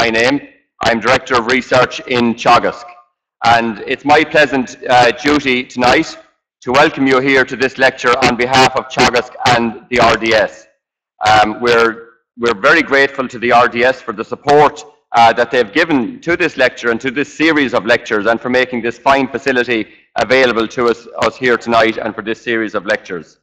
my name. I'm Director of Research in Teagasc, and it's my pleasant duty tonight to welcome you here to this lecture on behalf of Teagasc and the RDS. We're very grateful to the RDS for the support that they've given to this lecture and to this series of lectures, and for making this fine facility available to us here tonight and for this series of lectures.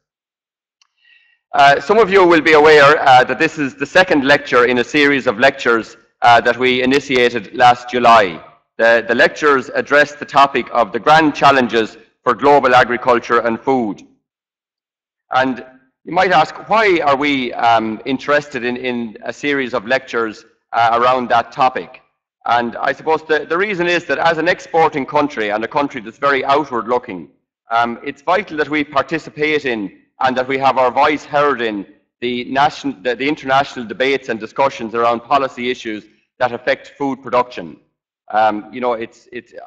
Some of you will be aware that this is the second lecture in a series of lectures that we initiated last July. The lectures address the topic of the grand challenges for global agriculture and food. And you might ask, why are we interested in a series of lectures around that topic? And I suppose the reason is that as an exporting country, and a country that's very outward looking, it's vital that we participate in and that we have our voice heard in the international debates and discussions around policy issues that affect food production. You know,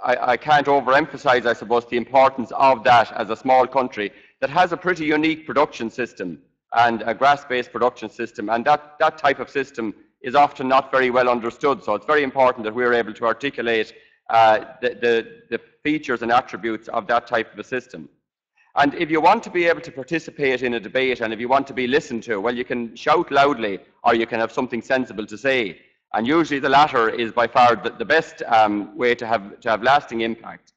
I can't overemphasize, I suppose, the importance of that as a small country that has a pretty unique production system and a grass-based production system, and that type of system is often not very well understood. So it's very important that we're able to articulate the features and attributes of that type of a system. And if you want to be able to participate in a debate, and if you want to be listened to, well, you can shout loudly or you can have something sensible to say. And usually the latter is by far the best way to have lasting impact.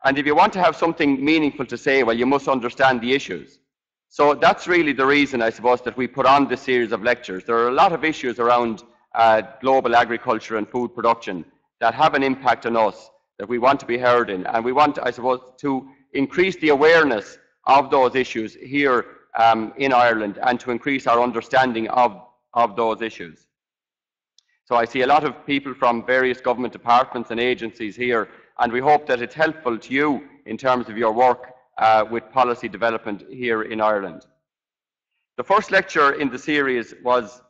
And if you want to have something meaningful to say, well, you must understand the issues. So that's really the reason, I suppose, that we put on this series of lectures. There are a lot of issues around global agriculture and food production that have an impact on us, that we want to be heard in. And we want, I suppose, to increase the awareness of those issues here in Ireland, and to increase our understanding of those issues. So I see a lot of people from various government departments and agencies here, and we hope that it's helpful to you in terms of your work with policy development here in Ireland. The first lecture in the series was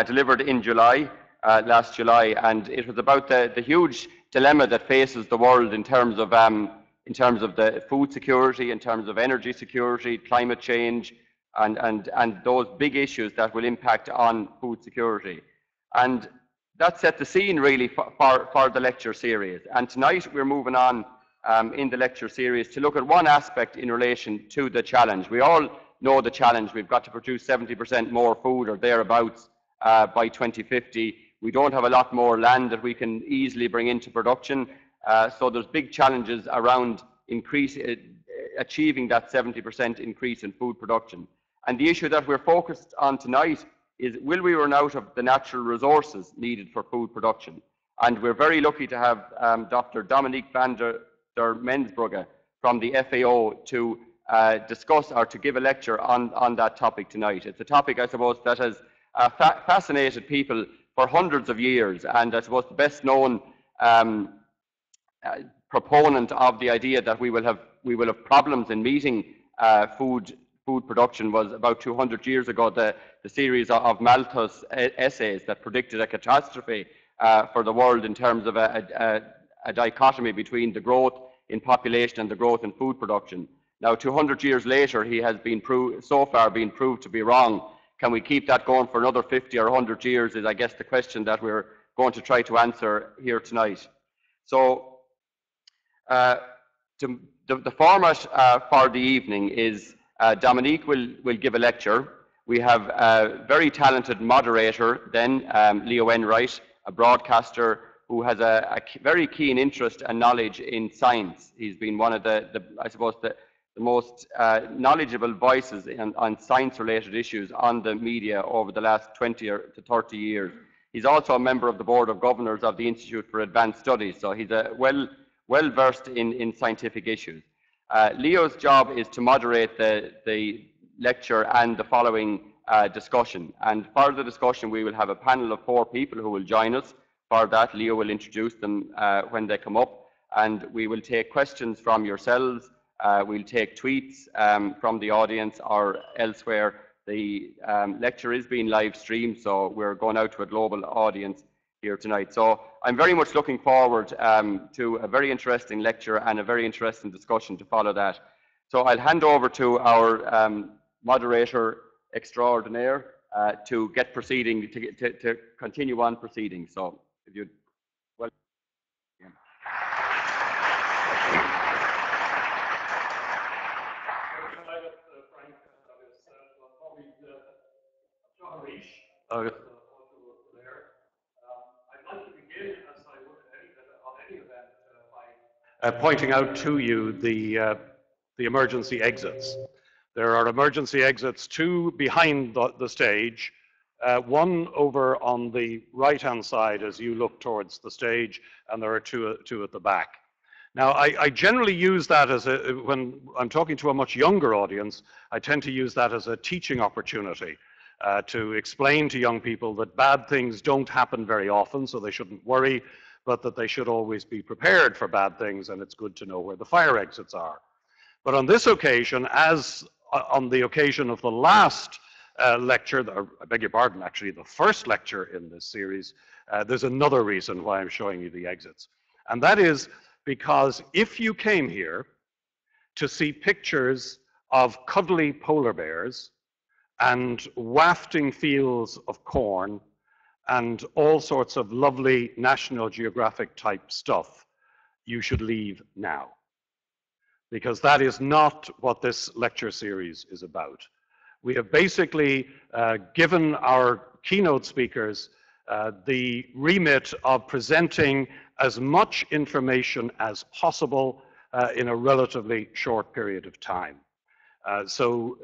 delivered in July, last July, and it was about the huge dilemma that faces the world in terms of the food security, in terms of energy security, climate change, and those big issues that will impact on food security. And that set the scene really for the lecture series. And tonight we're moving on in the lecture series to look at one aspect in relation to the challenge. We all know the challenge. We've got to produce 70% more food or thereabouts by 2050. We don't have a lot more land that we can easily bring into production. So there's big challenges around achieving that 70% increase in food production. And the issue that we're focused on tonight is, will we run out of the natural resources needed for food production? And we're very lucky to have Dr. Dominique van der Mensbrugge from the FAO to discuss or to give a lecture on that topic tonight. It's a topic, I suppose, that has fascinated people for hundreds of years, and I suppose the best known proponent of the idea that we will have problems in meeting food production was about 200 years ago, the series of Malthus essays that predicted a catastrophe for the world in terms of a dichotomy between the growth in population and the growth in food production. Now, 200 years later, he has been so far been proved to be wrong. Can we keep that going for another 50 or 100 years is, I guess, the question that we're going to try to answer here tonight. So the format for the evening is Dominique will give a lecture. We have a very talented moderator then, Leo Enright, a broadcaster who has a very keen interest and knowledge in science. He's been one of I suppose, the most knowledgeable voices on science-related issues on the media over the last 20 to 30 years. He's also a member of the Board of Governors of the Institute for Advanced Studies, so he's well-versed in scientific issues. Leo's job is to moderate the lecture and the following discussion. And for the discussion, we will have a panel of 4 people who will join us. For that, Leo will introduce them when they come up, and we will take questions from yourselves. We'll take tweets from the audience or elsewhere. The lecture is being live streamed, so we're going out to a global audience here tonight. So I'm very much looking forward to a very interesting lecture and a very interesting discussion to follow that. So I'll hand over to our moderator extraordinaire to get proceeding, to continue on proceeding. So if you'd, well, yeah. I'd like to begin, as I would on any event, by pointing out to you the emergency exits. There are emergency exits, two behind the stage, one over on the right-hand side as you look towards the stage, and there are two at the back. Now, I generally use that as when I'm talking to a much younger audience, I tend to use that as a teaching opportunity to explain to young people that bad things don't happen very often, so they shouldn't worry, but that they should always be prepared for bad things, and it's good to know where the fire exits are. But on this occasion, as on the occasion of the last lecture, or I beg your pardon, actually the first lecture in this series, there's another reason why I'm showing you the exits. And that is because if you came here to see pictures of cuddly polar bears and wafting fields of corn and all sorts of lovely National Geographic type stuff, you should leave now. Because that is not what this lecture series is about. We have basically given our keynote speakers the remit of presenting as much information as possible in a relatively short period of time. So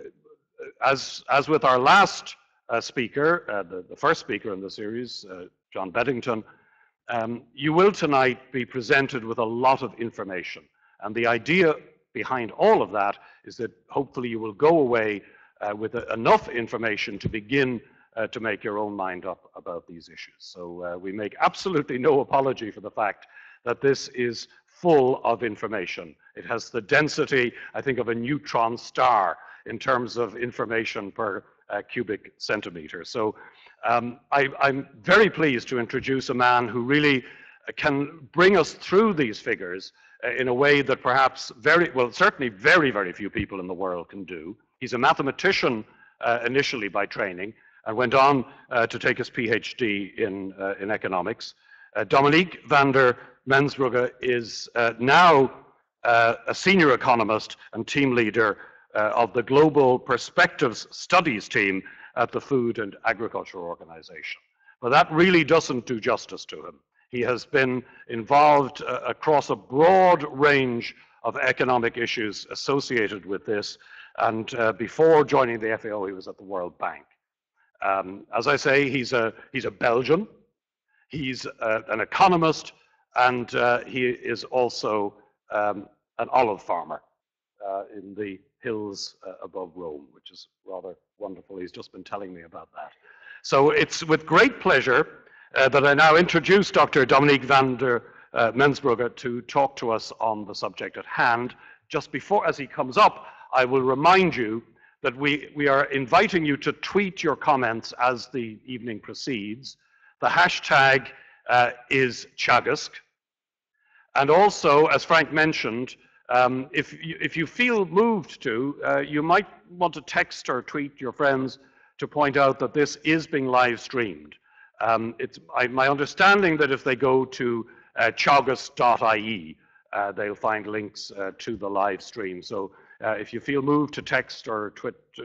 as with our last speaker, the first speaker in the series, John Beddington, you will tonight be presented with a lot of information. And the idea behind all of that is that hopefully you will go away with enough information to begin to make your own mind up about these issues. So we make absolutely no apology for the fact that this is full of information. It has the density, I think, of a neutron star in terms of information per cubic centimeter. So I'm very pleased to introduce a man who really can bring us through these figures in a way that perhaps certainly very, very few people in the world can do. He's a mathematician initially by training and went on to take his PhD in economics. Dominique van der Mensbrugge is now a senior economist and team leader of the Global Perspectives Studies team at the Food and Agriculture Organization. But that really doesn't do justice to him. He has been involved across a broad range of economic issues associated with this, and before joining the FAO, he was at the World Bank. As I say, he's a Belgian, he's an economist, and he is also an olive farmer in the hills above Rome, which is rather wonderful. He's just been telling me about that. So it's with great pleasure that I now introduce Dr. Dominique van der Mensbrugge to talk to us on the subject at hand. Just before, as he comes up, I will remind you that we are inviting you to tweet your comments as the evening proceeds. The hashtag is Teagasc. And also, as Frank mentioned, if you feel moved to, you might want to text or tweet your friends to point out that this is being live streamed. It's my understanding that if they go to teagasc.ie, they'll find links to the live stream. So if you feel moved to text or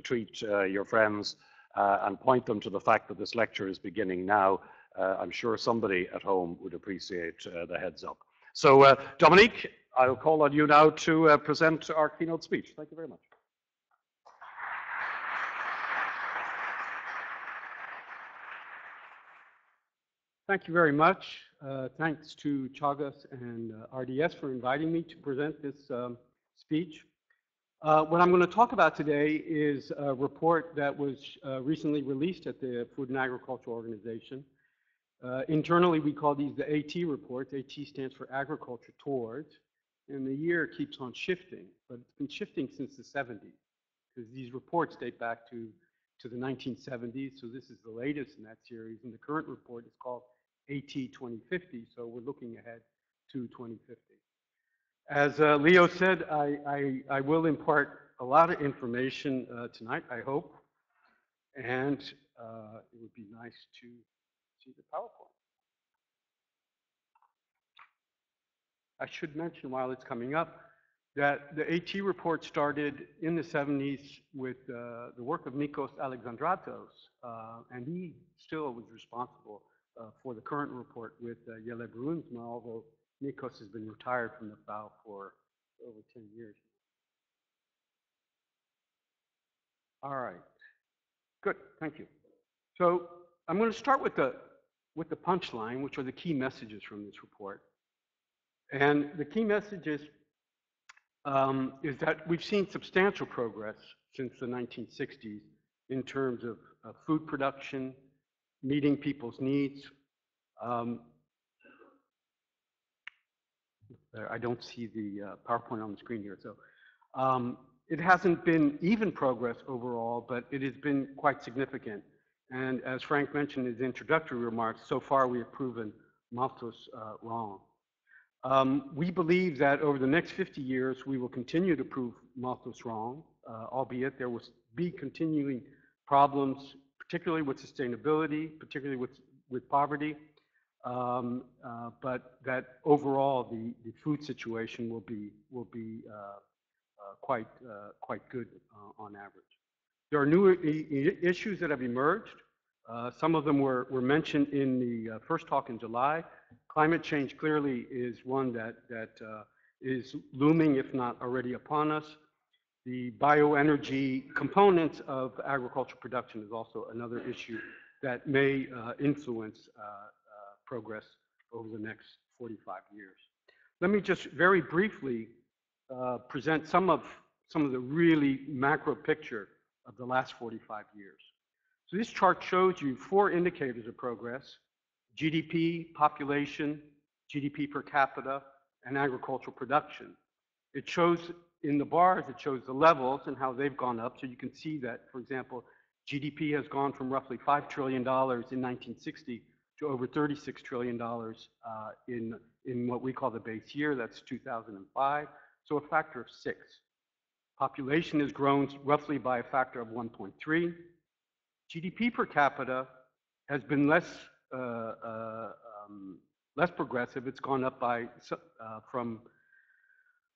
tweet your friends and point them to the fact that this lecture is beginning now, I'm sure somebody at home would appreciate the heads up. So Dominique, I'll call on you now to present our keynote speech. Thank you very much. Thank you very much. Thanks to Teagasc and RDS for inviting me to present this speech. What I'm going to talk about today is a report that was recently released at the Food and Agriculture Organization. Internally, we call these the AT reports. AT stands for Agriculture Towards, and the year keeps on shifting, but it's been shifting since the 70s, because these reports date back to the 1970s, so this is the latest in that series, and the current report is called AT 2050, so we're looking ahead to 2050. As Leo said, I will impart a lot of information tonight, I hope, and it would be nice to see the PowerPoint. I should mention while it's coming up that the AT report started in the 70s with the work of Nikos Alexandratos, and he still was responsible for the current report with Yele Brunsma, although Nikos has been retired from the FAO for over 10 years. All right, good, thank you. So I'm going to start with the punchline, which are the key messages from this report. And the key messages is that we've seen substantial progress since the 1960s in terms of food production, meeting people's needs. I don't see the PowerPoint on the screen here. So it hasn't been even progress overall, but it has been quite significant. And as Frank mentioned in his introductory remarks, so far we have proven Malthus wrong. We believe that over the next 50 years, we will continue to prove Malthus wrong, albeit there will be continuing problems, particularly with sustainability, particularly with poverty, but that overall the food situation will be quite good on average. There are new issues that have emerged. Some of them were mentioned in the first talk in July. Climate change clearly is one that is looming, if not already upon us. The bioenergy components of agricultural production is also another issue that may influence progress over the next 45 years. Let me just very briefly present some of the really macro picture of the last 45 years. So this chart shows you 4 indicators of progress: GDP, population, GDP per capita, and agricultural production. It shows in the bars, it shows the levels and how they've gone up. So you can see that, for example, GDP has gone from roughly $5 trillion in 1960 to over $36 trillion in what we call the base year, that's 2005, so a factor of 6. Population has grown roughly by a factor of 1.3. GDP per capita has been less progressive. It's gone up by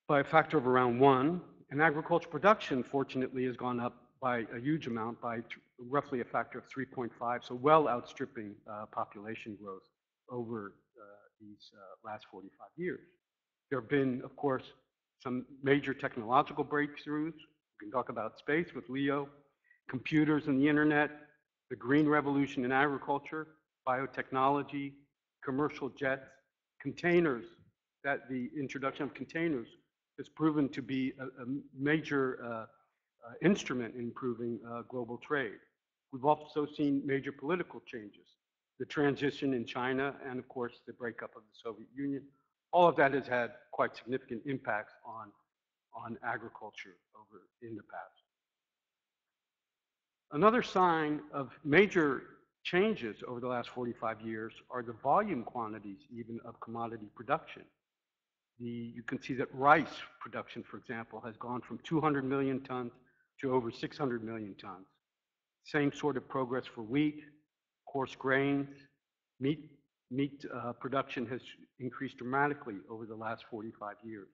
a factor of around 1, and agricultural production, fortunately, has gone up by a huge amount, by roughly a factor of 3.5, so well outstripping population growth over these last 45 years. There have been, of course, some major technological breakthroughs. We can talk about space with Leo, computers and the internet, the green revolution in agriculture, biotechnology, commercial jets, containers, that the introduction of containers has proven to be a major instrument in improving global trade. We've also seen major political changes, the transition in China, and of course the breakup of the Soviet Union. All of that has had quite significant impacts on agriculture over in the past. Another sign of major changes over the last 45 years are the volume quantities even of commodity production. You can see that rice production, for example, has gone from 200 million tons to over 600 million tons. Same sort of progress for wheat, coarse grains. Meat production has increased dramatically over the last 45 years.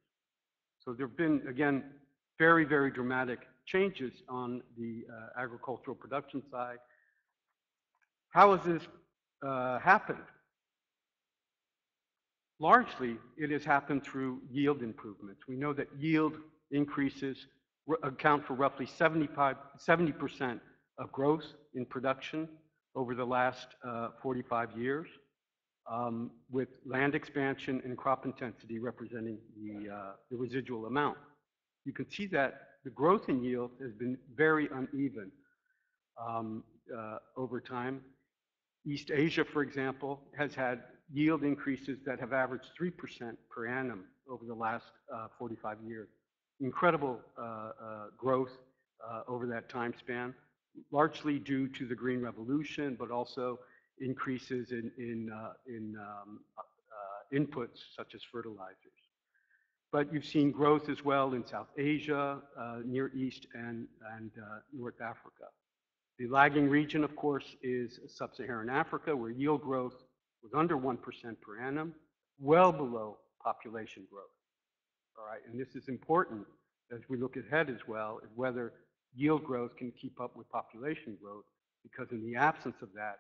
So there have been, again, very, very dramatic changes on the agricultural production side. How has this happened? Largely, it has happened through yield improvements. We know that yield increases account for roughly 70% of growth in production over the last 45 years, with land expansion and crop intensity representing the residual amount. You can see that the growth in yield has been very uneven over time. East Asia, for example, has had yield increases that have averaged 3% per annum over the last 45 years. Incredible growth over that time span, largely due to the Green Revolution, but also increases in inputs such as fertilizers. But you've seen growth as well in South Asia, Near East, and North Africa. The lagging region, of course, is Sub-Saharan Africa, where yield growth was under 1% per annum, well below population growth. All right, and this is important as we look ahead as well, is whether yield growth can keep up with population growth, because in the absence of that,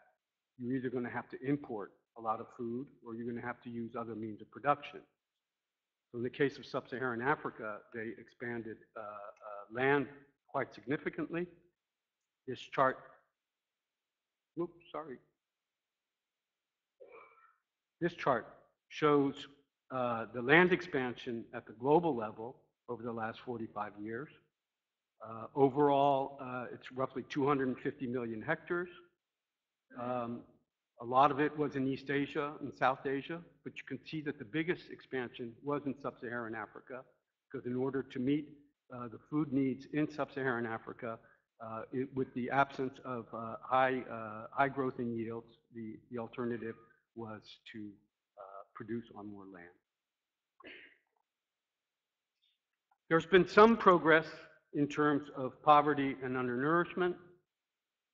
you're either going to have to import a lot of food or you're going to have to use other means of production. So in the case of sub-Saharan Africa, they expanded land quite significantly. This chart, whoops, sorry. This chart shows the land expansion at the global level over the last 45 years. Overall, it's roughly 250 million hectares. A lot of it was in East Asia and South Asia, but you can see that the biggest expansion was in sub-Saharan Africa, because in order to meet the food needs in sub-Saharan Africa, with the absence of high growth in yields, the alternative was to produce on more land. There's been some progress in terms of poverty and undernourishment.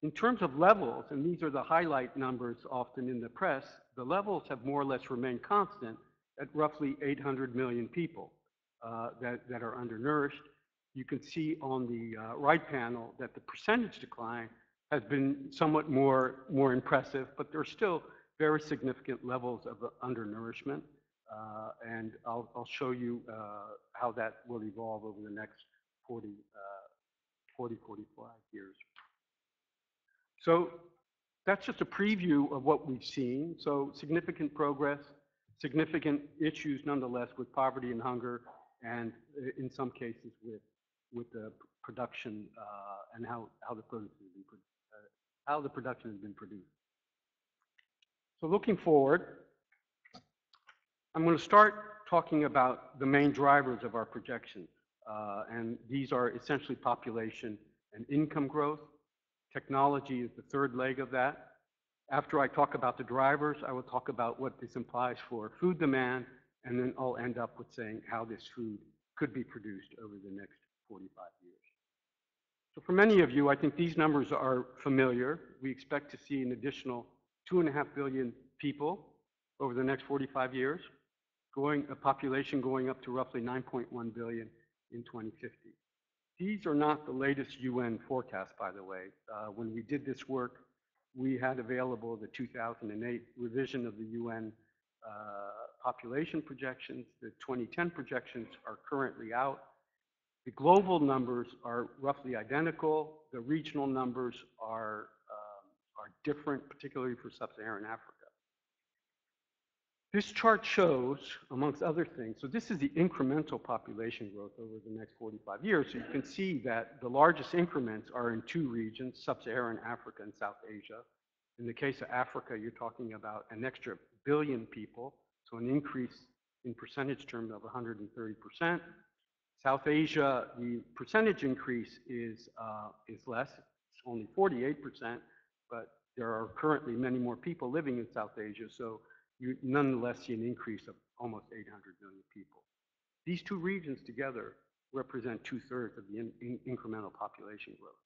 In terms of levels, and these are the highlight numbers often in the press, the levels have more or less remained constant at roughly 800 million people that are undernourished. You can see on the right panel that the percentage decline has been somewhat more impressive, but there are still very significant levels of undernourishment. And I'll show you how that will evolve over the next 45 years. So that's just a preview of what we've seen. So significant progress, significant issues nonetheless with poverty and hunger, and in some cases with the production and how the production has been produced. So looking forward, I'm going to start talking about the main drivers of our projections. And these are essentially population and income growth. Technology is the third leg of that. After I talk about the drivers, I will talk about what this implies for food demand, and then I'll end up with saying how this food could be produced over the next 45 years. So for many of you, I think these numbers are familiar. We expect to see an additional 2.5 billion people over the next 45 years, a population going up to roughly 9.1 billion in 2050. These are not the latest UN forecast, by the way. When we did this work, we had available the 2008 revision of the UN population projections. The 2010 projections are currently out. The global numbers are roughly identical. The regional numbers are different, particularly for sub-Saharan Africa. This chart shows, amongst other things, so this is the incremental population growth over the next 45 years. So you can see that the largest increments are in two regions, sub-Saharan Africa and South Asia. In the case of Africa, you're talking about an extra billion people, so an increase in percentage terms of 130%. South Asia, the percentage increase is less, it's only 48%, but there are currently many more people living in South Asia, so you nonetheless see an increase of almost 800 million people. These two regions together represent 2/3 of the incremental population growth.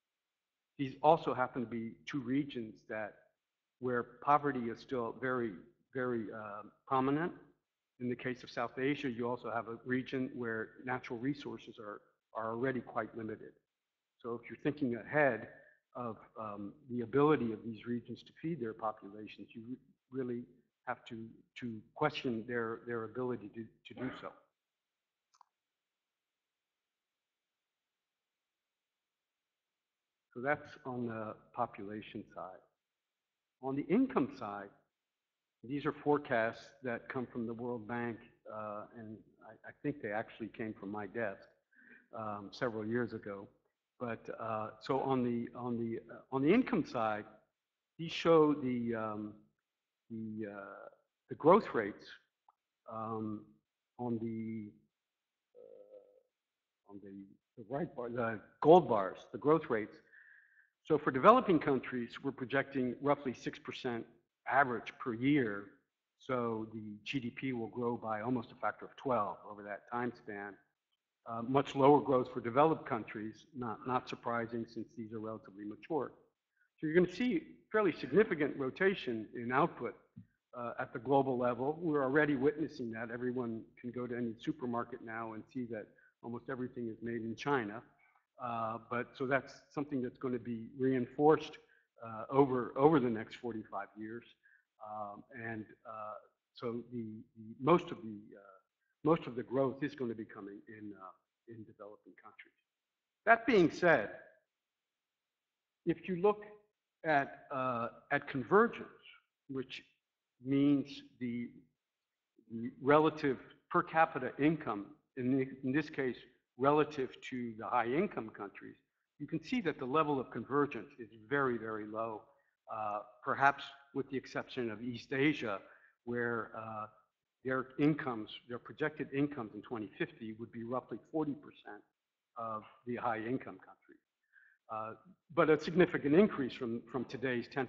These also happen to be two regions where poverty is still very, very prominent. In the case of South Asia, you also have a region where natural resources are already quite limited. So if you're thinking ahead of the ability of these regions to feed their populations, you really have to question their ability to do so. So that's on the population side. On the income side, these are forecasts that come from the World Bank, and I think they actually came from my desk several years ago. But so on the income side, these show the growth rates on the right bar, the gold bars, the growth rates. So for developing countries, we're projecting roughly 6% average per year. So the GDP will grow by almost a factor of 12 over that time span. Much lower growth for developed countries, not surprising since these are relatively mature. So you're going to see fairly significant rotation in output at the global level. We're already witnessing that. Everyone can go to any supermarket now and see that almost everything is made in China. So that's something that's going to be reinforced over the next 45 years. So most of the growth is going to be coming in developing countries. That being said, if you look at convergence, which means the relative per capita income, in this case, relative to the high income countries, you can see that the level of convergence is very, very low, perhaps with the exception of East Asia, where their projected incomes in 2050 would be roughly 40% of the high income countries. But a significant increase from today's 10%.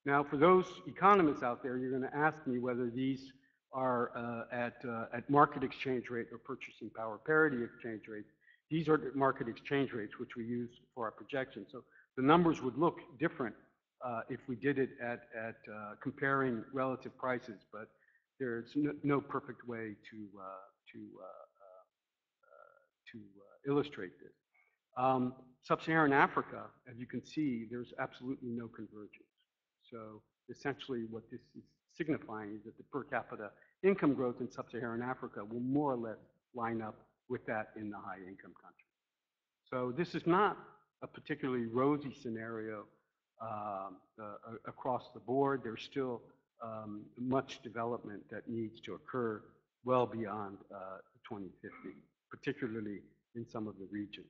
Now, for those economists out there, you're going to ask me whether these are at market exchange rate or purchasing power parity exchange rates. These are market exchange rates, which we use for our projections. So the numbers would look different if we did it at comparing relative prices, but there's no perfect way to illustrate this. Sub-Saharan Africa, as you can see, there's absolutely no convergence. So essentially what this is signifying is that the per capita income growth in Sub-Saharan Africa will more or less line up with that in the high income countries. So this is not a particularly rosy scenario across the board. There's still much development that needs to occur well beyond 2050, particularly in some of the regions.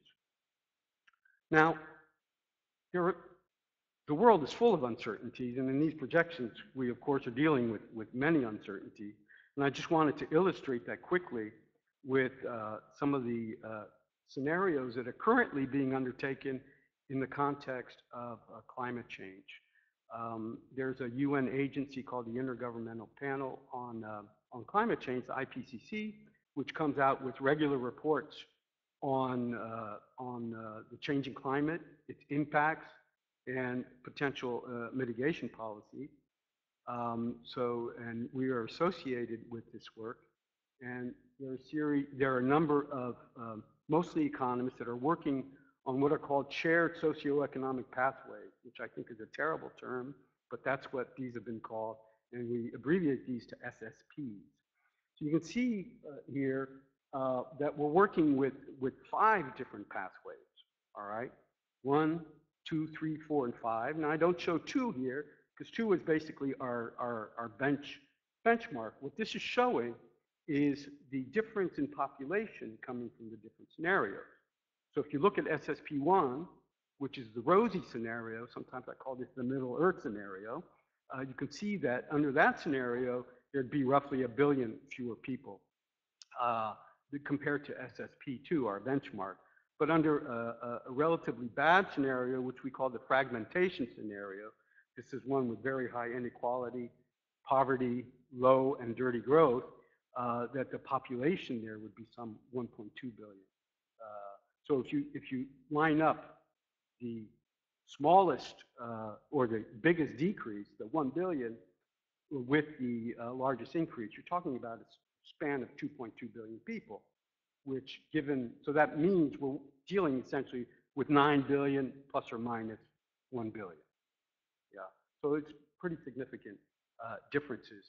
Now, the world is full of uncertainties, and in these projections, we of course are dealing with many uncertainties. And I just wanted to illustrate that quickly with some of the scenarios that are currently being undertaken in the context of climate change. There's a UN agency called the Intergovernmental Panel on Climate Change, the IPCC, which comes out with regular reports on the changing climate, its impacts, and potential mitigation policy. And we are associated with this work. And there are a number of mostly economists that are working on what are called shared socioeconomic pathways, which I think is a terrible term, but that's what these have been called. And we abbreviate these to SSPs. So you can see here that we're working with 5 different pathways, all right? 1, 2, 3, 4, and 5. Now I don't show 2 here because 2 is basically our benchmark. What this is showing is the difference in population coming from the different scenarios. So if you look at SSP1, which is the rosy scenario, sometimes I call this the Middle Earth scenario, you can see that under that scenario, there'd be roughly 1 billion fewer people compared to SSP2, our benchmark. But under a relatively bad scenario, which we call the fragmentation scenario, this is one with very high inequality, poverty, low and dirty growth, that the population there would be some 1.2 billion. So if you line up the smallest or the biggest decrease, the 1 billion, with the largest increase, you're talking about a span of 2.2 billion people, which so that means we're dealing essentially with 9 billion plus or minus 1 billion. Yeah, so it's pretty significant differences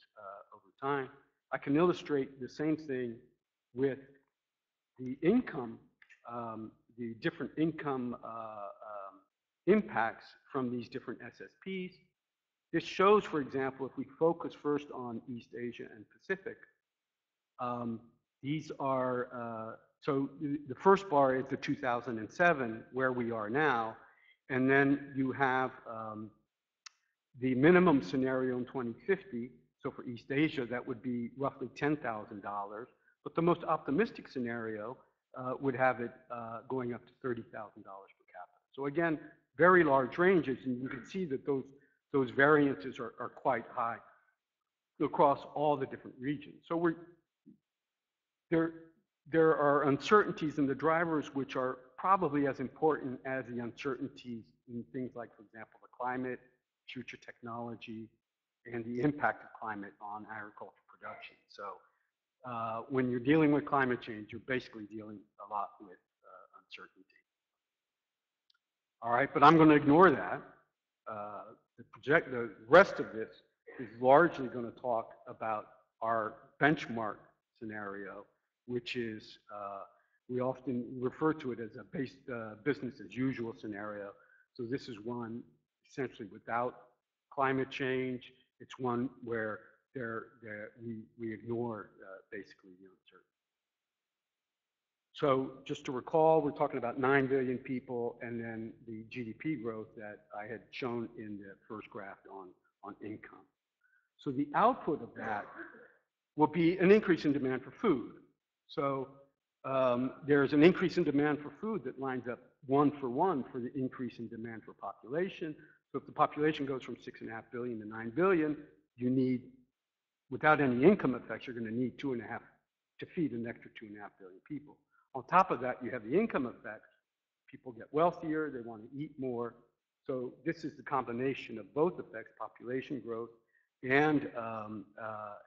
over time. I can illustrate the same thing with the income, the different income impacts from these different SSPs. This shows, for example, if we focus first on East Asia and Pacific, these are, so the first bar is the 2007, where we are now, and then you have the minimum scenario in 2050. So for East Asia, that would be roughly $10,000. But the most optimistic scenario would have it going up to $30,000 per capita. So again, very large ranges, and you can see that those variances are quite high across all the different regions. So there are uncertainties in the drivers which are probably as important as the uncertainties in things like, for example, the climate, future technology, and the impact of climate on agricultural production. So when you're dealing with climate change, you're basically dealing a lot with uncertainty. All right, but I'm going to ignore that. The rest of this is largely going to talk about our benchmark scenario, which is, we often refer to it as a business as usual scenario. So this is one essentially without climate change. It's one where we ignore basically the uncertainty. So just to recall, we're talking about 9 billion people and then the GDP growth that I had shown in the first graph on income. So the output of that will be an increase in demand for food. So there's an increase in demand for food that lines up one-for-one for the increase in demand for population. So if the population goes from 6.5 billion to 9 billion, you need, without any income effects, you're going to need 2.5 to feed an extra 2.5 billion people. On top of that, you have the income effects. People get wealthier, they want to eat more. So this is the combination of both effects, population growth and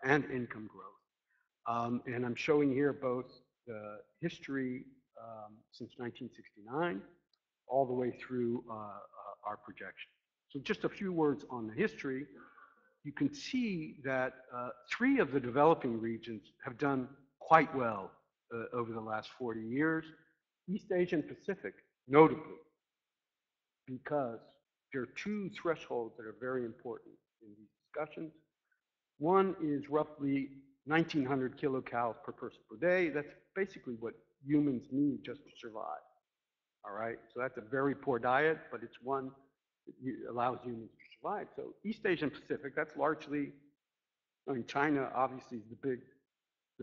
income growth. And I'm showing here both the history since 1969 all the way through our projection. So just a few words on the history. You can see that 3 of the developing regions have done quite well over the last 40 years. East Asia and Pacific, notably, because there are 2 thresholds that are very important in these discussions. One is roughly 1,900 kilocalories per person per day. That's basically what humans need just to survive. All right, so that's a very poor diet, but it's one that allows humans to survive. So East Asia and Pacific, that's largely, I mean, China obviously is the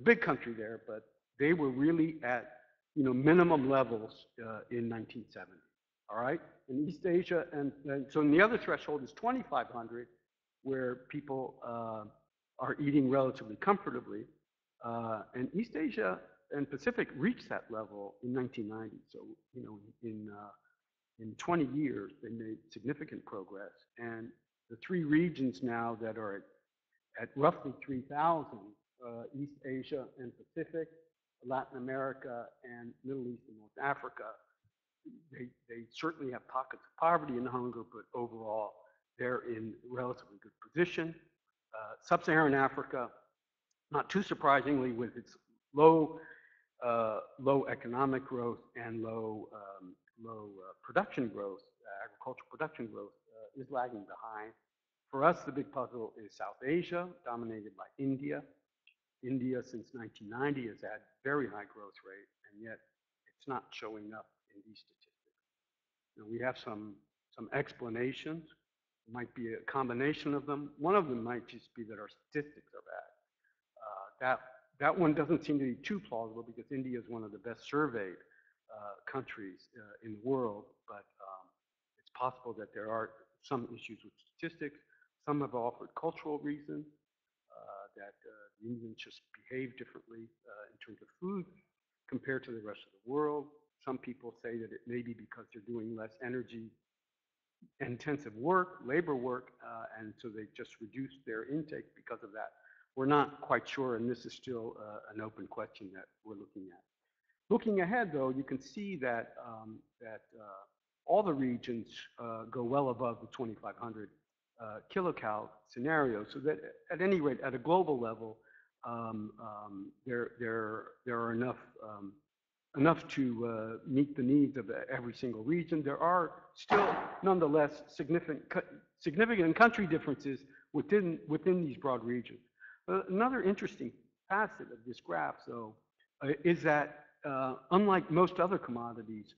big country there, but they were really at minimum levels in 1970. All right, in East Asia, and so in the other threshold is 2,500, where people are eating relatively comfortably, and East Asia and Pacific reached that level in 1990. So in 20 years they made significant progress, and the 3 regions now that are at roughly 3,000, East Asia and Pacific, Latin America, and Middle East and North Africa, they certainly have pockets of poverty and hunger, but overall they're in relatively good position. Sub-Saharan Africa, not too surprisingly, with its low economic growth and low production growth, agricultural production growth, is lagging behind. For us, the big puzzle is South Asia, dominated by India. India, since 1990, has had very high growth rate, and yet it's not showing up in these statistics. We have some explanations. It might be a combination of them. One of them might just be that our statistics are bad. That one doesn't seem to be too plausible because India is one of the best surveyed countries in the world, but it's possible that there are some issues with statistics. Some have offered cultural reasons, that the Indians just behave differently in terms of food compared to the rest of the world. Some people say that it may be because they're doing less energy-intensive work, labor work, and so they just reduced their intake because of that. We're not quite sure, and this is still an open question that we're looking at. Looking ahead, though, you can see that all the regions go well above the 2,500 kilocal scenario, so that at any rate, at a global level, there are enough to meet the needs of every single region. There are still, nonetheless, significant country differences within these broad regions. Another interesting facet of this graph, though, is that unlike most other commodities,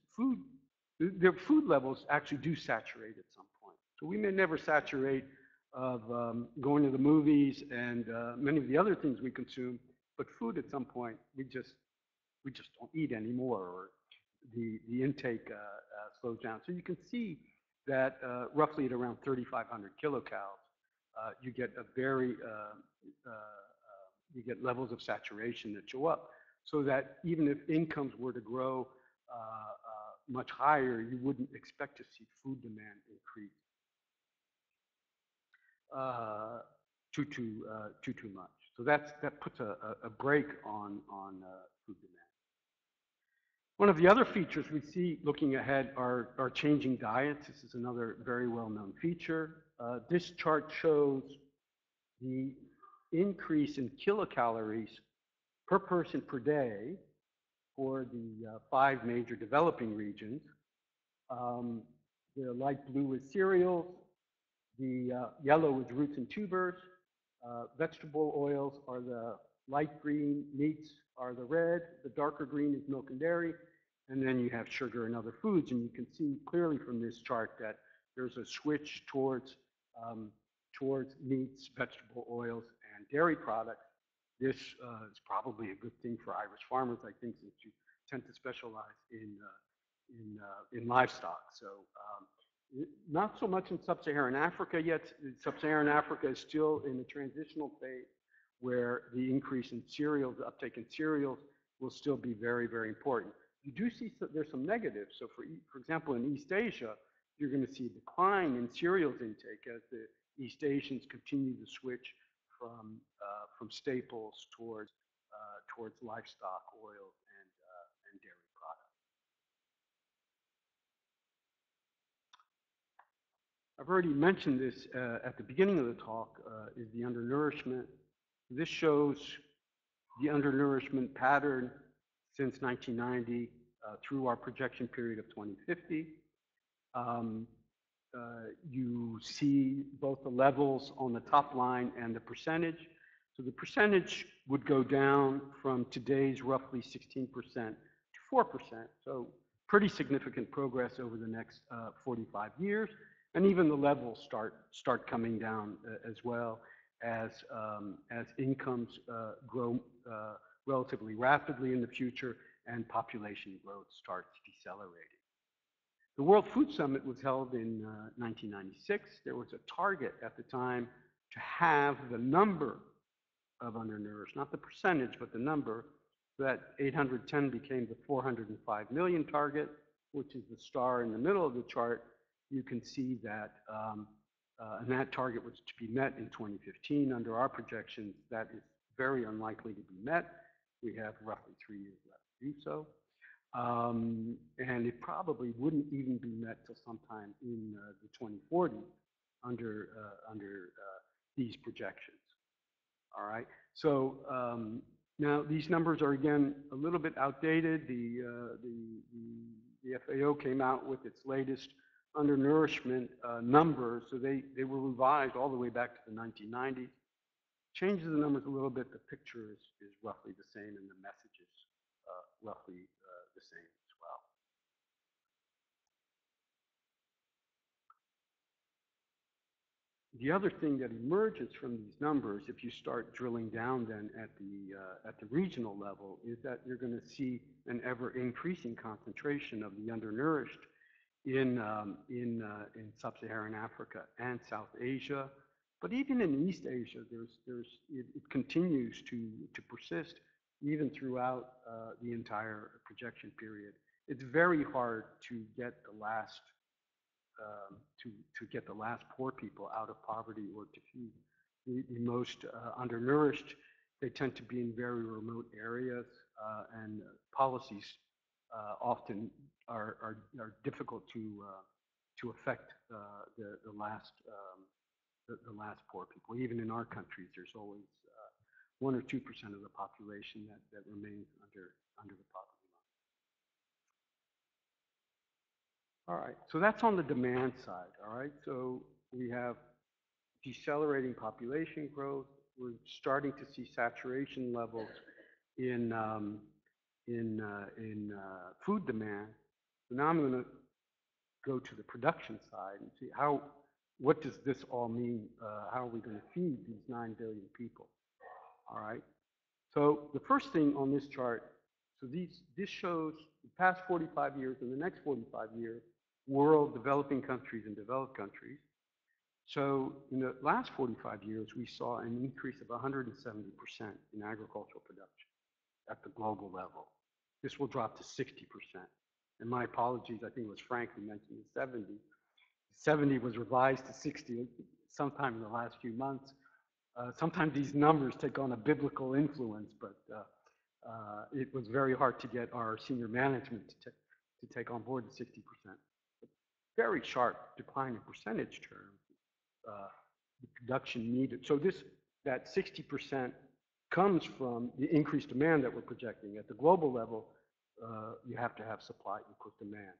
their food levels actually do saturate at some point. So we may never saturate of going to the movies and many of the other things we consume, but food at some point we just don't eat anymore, or the intake slows down. So you can see that roughly at around 3,500 kilocalories, you get you get levels of saturation that show up, so that even if incomes were to grow much higher, you wouldn't expect to see food demand increase. too much. So that puts a brake on food demand. One of the other features we see looking ahead are changing diets. This is another very well-known feature. This chart shows the increase in kilocalories per person per day for the 5 major developing regions. The light blue is cereals, the yellow is roots and tubers, vegetable oils are the light green, meats are the red, the darker green is milk and dairy, and then you have sugar and other foods. And you can see clearly from this chart that there's a switch towards meats, vegetable oils, and dairy products. This is probably a good thing for Irish farmers, I think, since you tend to specialize in livestock. So not so much in sub-Saharan Africa yet. Sub-Saharan Africa is still in the transitional phase where the increase in cereals, the uptake in cereals, will still be very, very important. You do see there's some negatives. So for example, in East Asia, you're going to see a decline in cereals intake as the East Asians continue to switch from staples towards livestock, oils, and dairy products. I've already mentioned this at the beginning of the talk, is the undernourishment. This shows the undernourishment pattern since 1990 through our projection period of 2050. You see both the levels on the top line and the percentage. So the percentage would go down from today's roughly 16% to 4%. So pretty significant progress over the next 45 years. And even the levels start coming down as well as incomes grow relatively rapidly in the future and population growth starts decelerating. The World Food Summit was held in 1996. There was a target at the time to have the number of undernourished, not the percentage, but the number. That 810 became the 405 million target, which is the star in the middle of the chart. You can see that, and that target was to be met in 2015. Under our projections, that is very unlikely to be met. We have roughly 3 years left to do so. And it probably wouldn't even be met till sometime in the 2040s under these projections. All right. So now these numbers are again a little bit outdated. The FAO came out with its latest undernourishment numbers, so they were revised all the way back to the 1990s. Changes the numbers a little bit. The picture is roughly the same, and the message is roughly the same as well. The other thing that emerges from these numbers, if you start drilling down then at the regional level, is that you're going to see an ever increasing concentration of the undernourished in sub-Saharan Africa and South Asia, but even in East Asia, it continues to persist even throughout the entire projection period. It's very hard to get the last poor people out of poverty or to feed the most undernourished. They tend to be in very remote areas, and policies often are difficult to affect the last poor people. Even in our countries, there's always 1 or 2% of the population that remains under the poverty line. All right, so that's on the demand side. All right, so we have decelerating population growth. We're starting to see saturation levels in food demand. So now I'm going to go to the production side and see what does this all mean? How are we going to feed these 9 billion people? All right. So the first thing on this chart, so this shows the past 45 years and the next 45 years, world, developing countries and developed countries. So in the last 45 years, we saw an increase of 170% in agricultural production at the global level. This will drop to 60%. And my apologies, I think it was Frank who mentioned the 70. 70 was revised to 60 sometime in the last few months. Sometimes these numbers take on a biblical influence, but it was very hard to get our senior management to take on board the 60%. Very sharp decline in percentage terms, the production needed. So that 60% comes from the increased demand that we're projecting. At the global level, you have to have supply equal demand.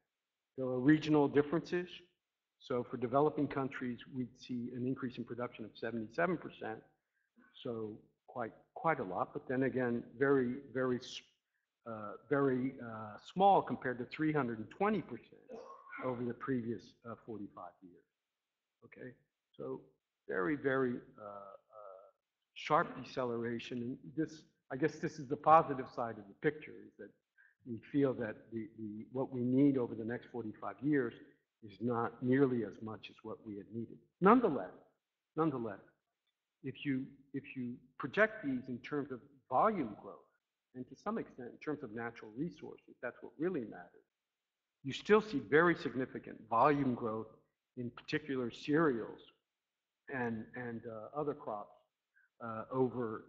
There are regional differences. So for developing countries, we'd see an increase in production of 77%. So quite a lot, but then again, very small compared to 320% over the previous 45 years. Okay, so very sharp deceleration. And this, I guess, this is the positive side of the picture, is that we feel that what we need over the next 45 years is not nearly as much as what we had needed. Nonetheless, if you project these in terms of volume growth, and to some extent in terms of natural resources, that's what really matters, you still see very significant volume growth in particular cereals and other crops over,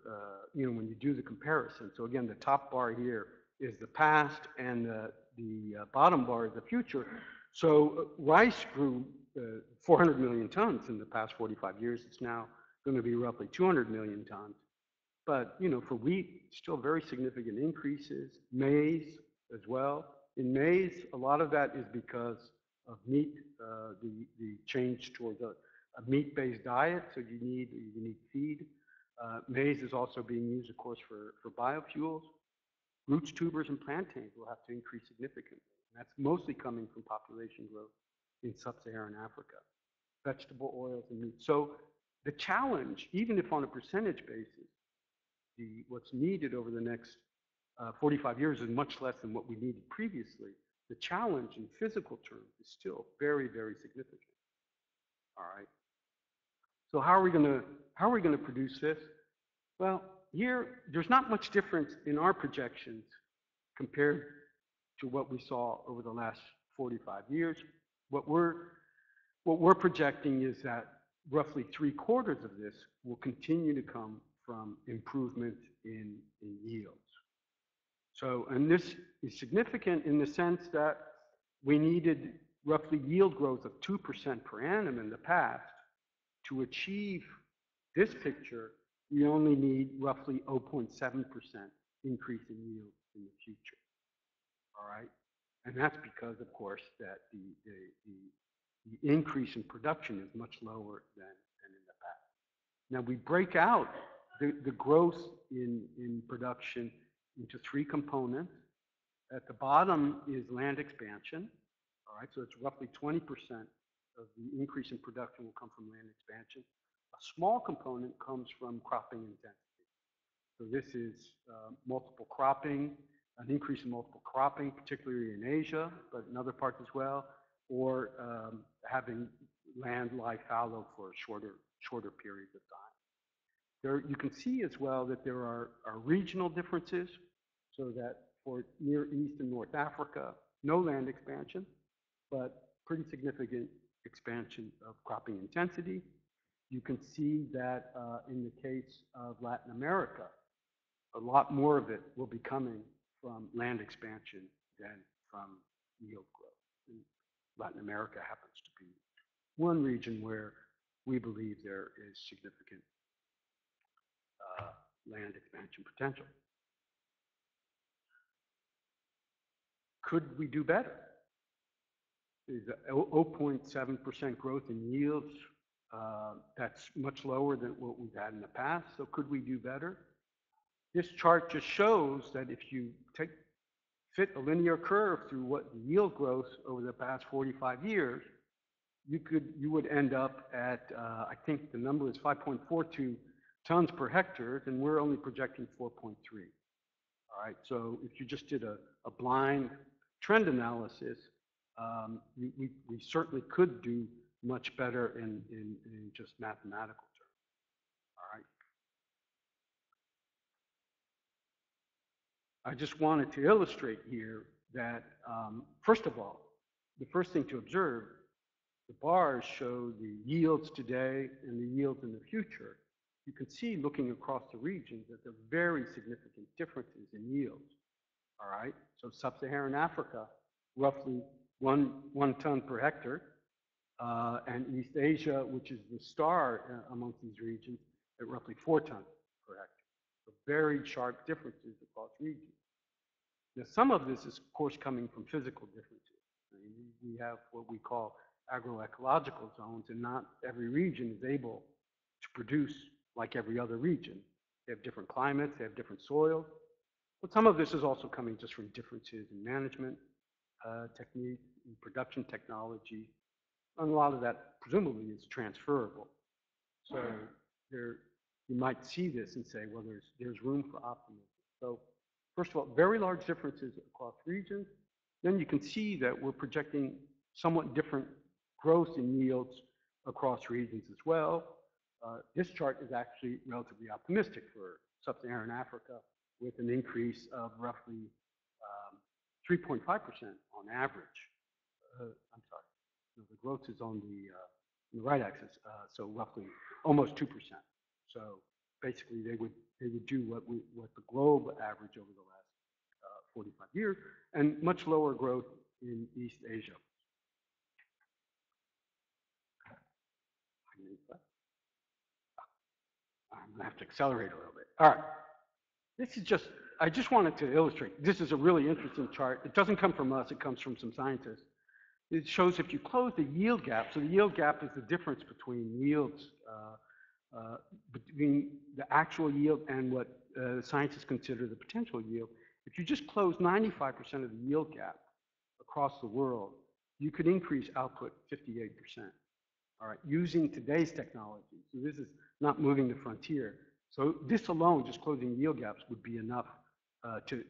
when you do the comparison. So again, the top bar here is the past, and the bottom bar is the future. So rice grew 400 million tons in the past 45 years. It's now going to be roughly 200 million tons. But, for wheat, still very significant increases. Maize as well. In maize, a lot of that is because of meat, the change towards a meat-based diet, so you need feed. Maize is also being used, of course, for biofuels. Roots, tubers, and plantains will have to increase significantly. And that's mostly coming from population growth in sub-Saharan Africa. Vegetable oils and meat. So the challenge, even if on a percentage basis, what's needed over the next 45 years is much less than what we needed previously, the challenge in physical terms is still very significant. All right. So how are we going to produce this? Well, here there's not much difference in our projections compared to what we saw over the last 45 years. What we're projecting is that roughly 3/4 of this will continue to come from improvement in yields. So, and this is significant in the sense that we needed roughly yield growth of 2% per annum in the past. To achieve this picture, we only need roughly 0.7% increase in yield in the future. All right? And that's because, of course, that the increase in production is much lower than in the past. Now, we break out the growth in production into 3 components. At the bottom is land expansion. All right, so it's roughly 20% of the increase in production will come from land expansion. A small component comes from cropping intensity. So this is multiple cropping, an increase in multiple cropping, particularly in Asia, but in other parts as well, or having land lie fallow for shorter periods of time. There, you can see as well that there are regional differences, so that for Near East and North Africa, no land expansion, but pretty significant expansion of cropping intensity. You can see that in the case of Latin America, a lot more of it will be coming from land expansion than from yield growth. And Latin America happens to be one region where we believe there is significant land expansion potential. Could we do better? Is 0.7% growth in yields. That's much lower than what we've had in the past. So could we do better? This chart just shows that if you fit a linear curve through what the yield growth over the past 45 years, you would end up at, I think the number is 5.42 tons per hectare, and we're only projecting 4.3. All right, so if you just did a blind trend analysis, we certainly could do much better in just mathematical terms. All right. I just wanted to illustrate here that, first of all, the first thing to observe, the bars show the yields today and the yields in the future. you can see looking across the regions that there are very significant differences in yields. All right, so sub-Saharan Africa, roughly one ton per hectare, and East Asia, which is the star amongst these regions, at roughly 4 tons per hectare. So very sharp differences across regions. Now, some of this is, of course, coming from physical differences. We have what we call agroecological zones, and not every region is able to produce like every other region. They have different climates, they have different soils. But some of this is also coming just from differences in management techniques, in production technology, and a lot of that presumably is transferable. So there, you might see this and say, well, there's room for optimism. So first of all, very large differences across regions. Then you can see that we're projecting somewhat different growth in yields across regions as well. This chart is actually relatively optimistic for sub-Saharan Africa, with an increase of roughly 3.5% on average. I'm sorry, no, the growth is on the right axis, so roughly almost 2%. So basically, they would do what the globe average over the last 45 years, and much lower growth in East Asia. I'm going to have to accelerate a little bit. All right. This is just, I just wanted to illustrate. This is a really interesting chart. It doesn't come from us. It comes from some scientists. It shows if you close the yield gap, so the yield gap is the difference between yields, between the actual yield and what scientists consider the potential yield. If you just close 95% of the yield gap across the world, you could increase output 58%. All right, using today's technology. So this is not moving the frontier. So this alone, just closing yield gaps, would be enough to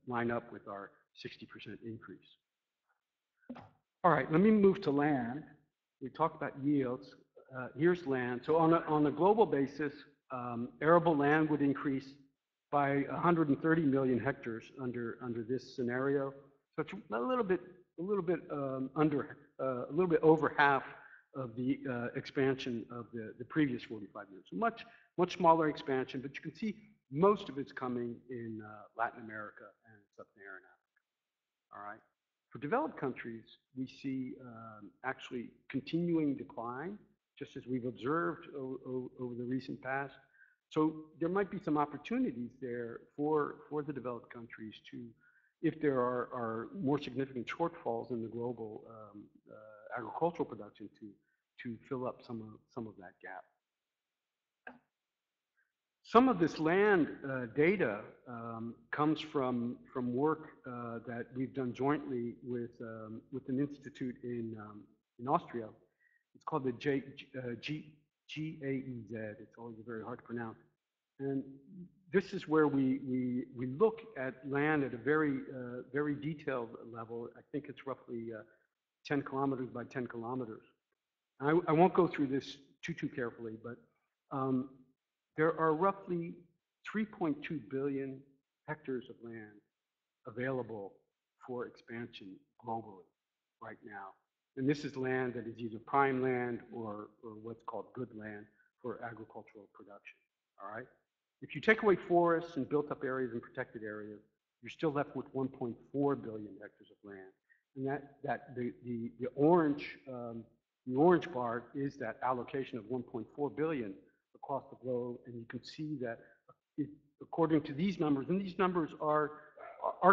line up with our 60% increase. All right, let me move to land. We talked about yields. Here's land. So on a global basis, arable land would increase by 130 million hectares under this scenario. So it's a little bit over half of the expansion of the previous 45 years. So much smaller expansion, but you can see most of it's coming in Latin America and Sub-Saharan Africa. All right. For developed countries, we see actually continuing decline, just as we've observed over the recent past. So there might be some opportunities there for the developed countries to, if there are more significant shortfalls in the global agricultural production, to fill up some of that gap. Some of this land data comes from work that we've done jointly with an institute in Austria. It's called the GAEZ. It's always very hard to pronounce. And this is where we look at land at a very detailed level. I think it's roughly 10 kilometers by 10 kilometers. I won't go through this too carefully, but there are roughly 3.2 billion hectares of land available for expansion globally right now. And this is land that is either prime land or what's called good land for agricultural production. All right. If you take away forests and built up areas and protected areas, you're still left with 1.4 billion hectares of land. And the orange bar is that allocation of 1.4 billion across the globe, and you can see that according to these numbers, and these numbers are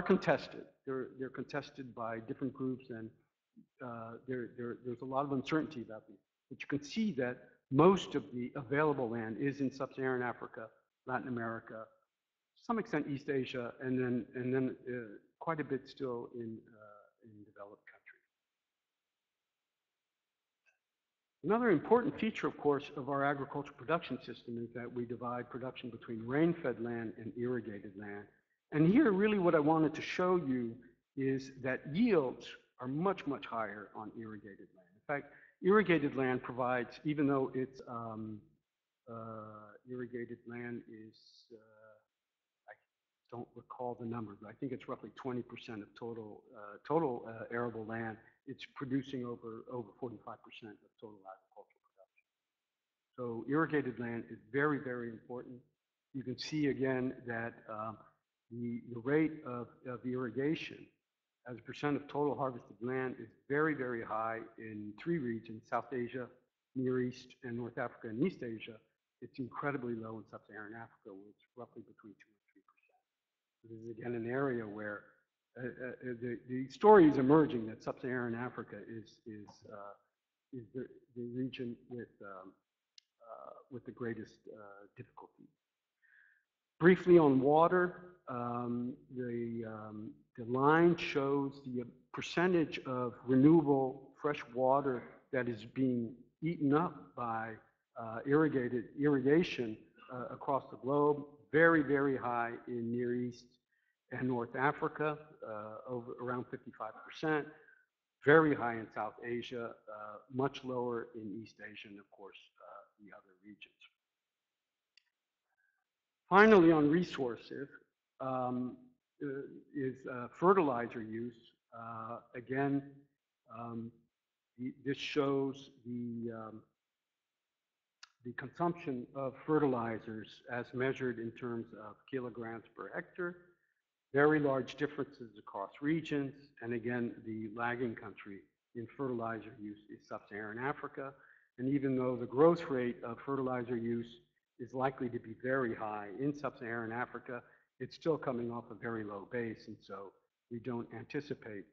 contested. They're contested by different groups, and there's a lot of uncertainty about them. But you can see that most of the available land is in sub-Saharan Africa, Latin America, to some extent East Asia, and then quite a bit still in developed countries. Another important feature, of course, of our agricultural production system is that we divide production between rain-fed land and irrigated land. And here, really what I wanted to show you is that yields are much higher on irrigated land. In fact, irrigated land provides, even though it's irrigated land is, I don't recall the number, but I think it's roughly 20% of total arable land. It's producing over 45% of total agricultural production. So irrigated land is very, very important. You can see again that the rate of irrigation as a percent of total harvested land is very, very high in 3 regions: South Asia, Near East, and North Africa and East Asia. It's incredibly low in Sub-Saharan Africa, where it's roughly between 2 and 3%. This is again an area where the story is emerging that Sub-Saharan Africa is the region with the greatest difficulty. Briefly on water, the line shows the percentage of renewable fresh water that is being eaten up by irrigation across the globe. Very, very high in Near East and North Africa, over around 55%. Very high in South Asia, much lower in East Asia, and of course, the other regions. Finally, on resources, is fertilizer use. Again, this shows the consumption of fertilizers as measured in terms of kilograms per hectare. Very large differences across regions, and again, the lagging country in fertilizer use is Sub-Saharan Africa. And even though the growth rate of fertilizer use is likely to be very high in Sub-Saharan Africa, it's still coming off a very low base, and so we don't anticipate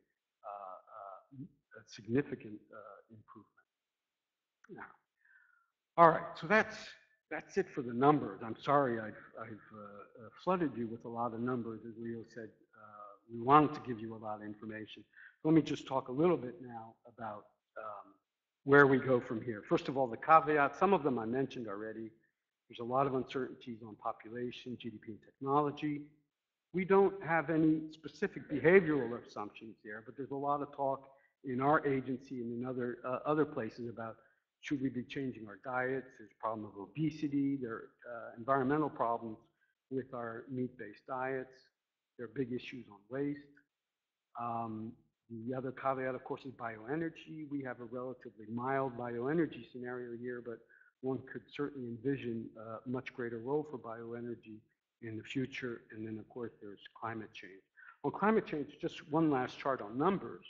a significant improvement. Now, all right, so that's it for the numbers. I'm sorry I've flooded you with a lot of numbers. As Leo said, we wanted to give you a lot of information. Let me just talk a little bit now about where we go from here. First of all, the caveats, some of them I mentioned already. There's a lot of uncertainties on population, GDP, and technology. We don't have any specific behavioral assumptions there, but there's a lot of talk in our agency and in other places about should we be changing our diets. There's a problem of obesity. There are environmental problems with our meat-based diets. There are big issues on waste. The other caveat, of course, is bioenergy. We have a relatively mild bioenergy scenario here, but one could certainly envision a much greater role for bioenergy in the future. And then, of course, there's climate change. On climate change, just one last chart on numbers.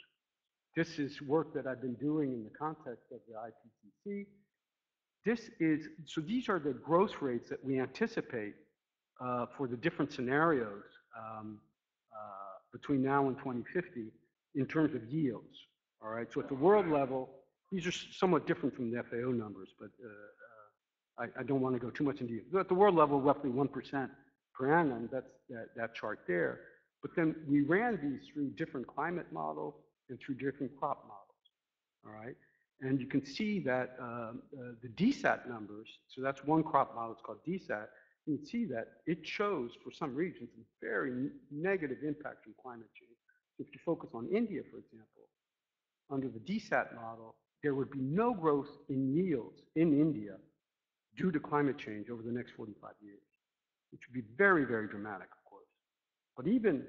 This is work that I've been doing in the context of the IPCC. So these are the growth rates that we anticipate for the different scenarios between now and 2050 in terms of yields. All right, so at the world level, these are somewhat different from the FAO numbers, but I don't want to go too much into it. At the world level, roughly 1% per annum, that's that chart there. But then we ran these through different climate models and through different crop models, all right? And you can see that the DSAT numbers, so that's one crop model, it's called DSAT, you can see that it shows, for some regions, a very negative impact from climate change. If you focus on India, for example, under the DSAT model, there would be no growth in yields in India due to climate change over the next 45 years, which would be very, very dramatic, of course. But even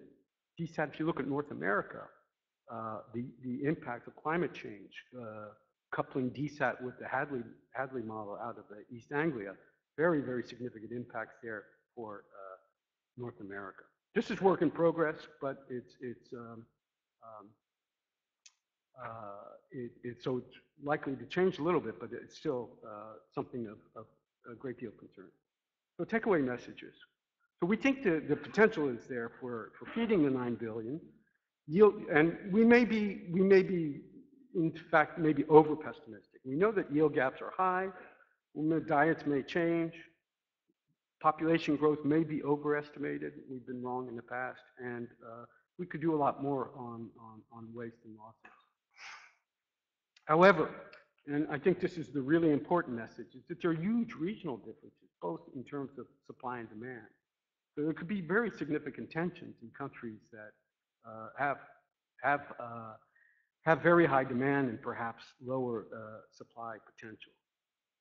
DSAT, if you look at North America, the impact of climate change, coupling DSAT with the Hadley model out of the East Anglia, very, very significant impacts there for North America. This is work in progress, but so it's likely to change a little bit, but it's still something of a great deal of concern. So takeaway messages. So we think the potential is there for feeding the 9 billion. Yield, and we may be, in fact, maybe over pessimistic. We know that yield gaps are high. We know diets may change. Population growth may be overestimated. We've been wrong in the past, and we could do a lot more on waste and losses. However, and I think this is the really important message, is that there are huge regional differences, both in terms of supply and demand. So there could be very significant tensions in countries that have very high demand and perhaps lower supply potential.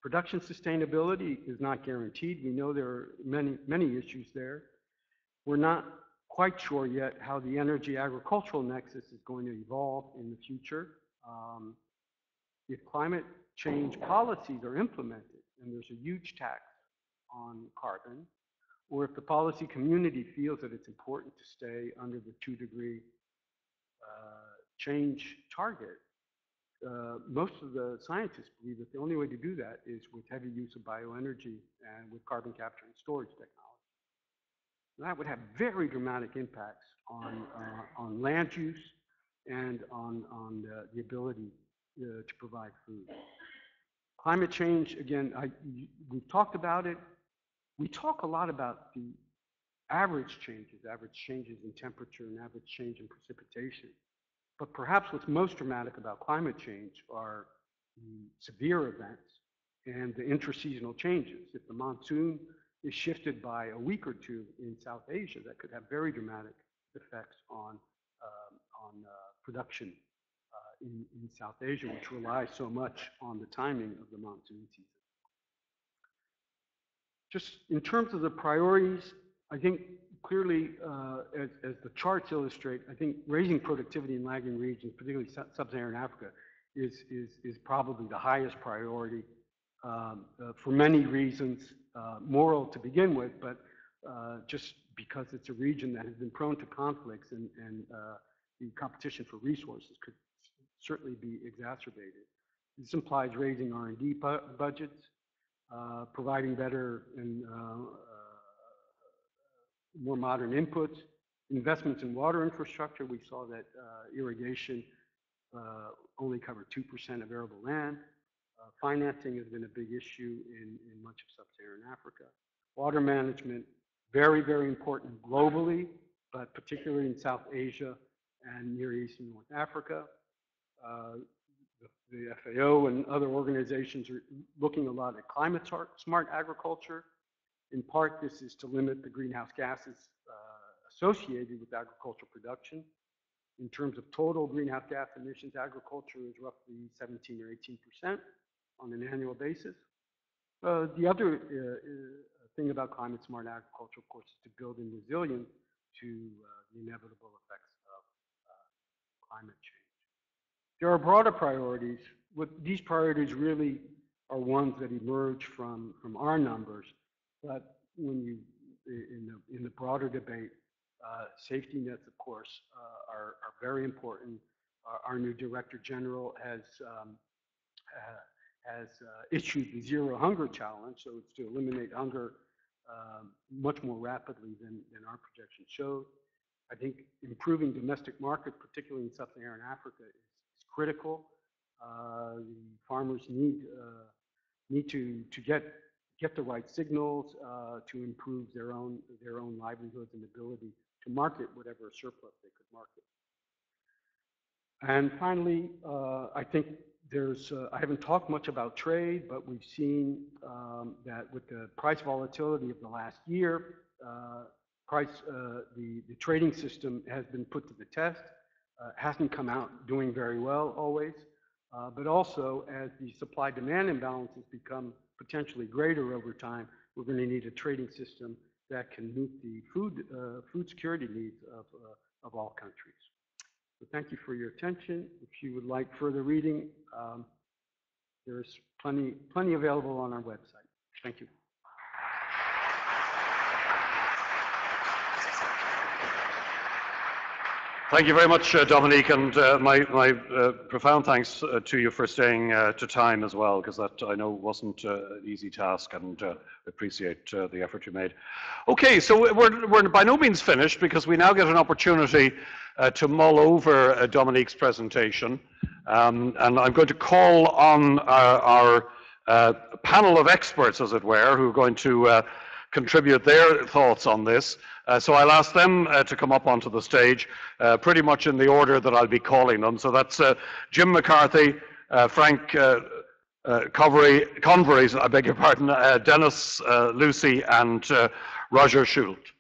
Production sustainability is not guaranteed. We know there are many issues there. We're not quite sure yet how the energy-agricultural nexus is going to evolve in the future. If climate change policies are implemented and there's a huge tax on carbon, or if the policy community feels that it's important to stay under the 2-degree change target, most of the scientists believe that the only way to do that is with heavy use of bioenergy and with carbon capture and storage technology. And that would have very dramatic impacts on land use and on the ability to provide food. Climate change, again, we've talked about it. We talk a lot about the average changes in temperature and average change in precipitation. But perhaps what's most dramatic about climate change are the severe events and the intraseasonal changes. If the monsoon is shifted by a week or two in South Asia, that could have very dramatic effects on production in South Asia, which relies so much on the timing of the monsoon season. Just in terms of the priorities, I think clearly, as the charts illustrate, I think raising productivity in lagging regions, particularly sub-Saharan Africa, is probably the highest priority for many reasons, moral to begin with, but just because it's a region that has been prone to conflicts and the competition for resources could certainly be exacerbated. This implies raising R&D budgets, providing better and more modern inputs, investments in water infrastructure. We saw that irrigation only covered 2% of arable land. Financing has been a big issue in much of sub-Saharan Africa. Water management, very, very important globally, but particularly in South Asia and Near East and North Africa. The FAO and other organizations are looking a lot at climate-smart agriculture. In part, this is to limit the greenhouse gases associated with agricultural production. In terms of total greenhouse gas emissions, agriculture is roughly 17 or 18% on an annual basis. The other thing about climate-smart agriculture, of course, is to build in resilience to the inevitable effects of climate change. There are broader priorities. These priorities really are ones that emerge from our numbers, but when you, in the broader debate, safety nets, of course, are very important. Our new Director General has issued the Zero Hunger Challenge, so it's to eliminate hunger much more rapidly than our projections showed. I think improving domestic markets, particularly in sub-Saharan Africa, is critical. The farmers need to get the right signals to improve their own livelihoods and ability to market whatever surplus they could market. And finally, I think I haven't talked much about trade, but we've seen that with the price volatility of the last year, the trading system has been put to the test. Hasn't come out doing very well always, but also as the supply-demand imbalances become potentially greater over time, we're going to need a trading system that can meet the food security needs of all countries. So thank you for your attention. If you would like further reading, there's plenty available on our website. Thank you. Thank you very much, Dominique, and my profound thanks to you for staying to time as well, because that I know wasn't an easy task, and appreciate the effort you made. Okay, so we're by no means finished, because we now get an opportunity to mull over Dominique's presentation, and I'm going to call on our panel of experts, as it were, who are going to contribute their thoughts on this. So I'll ask them to come up onto the stage, pretty much in the order that I'll be calling them. So that's Jim McCarthy, Frank Convery, I beg your pardon, Dennis Lucy, and Roger Schult.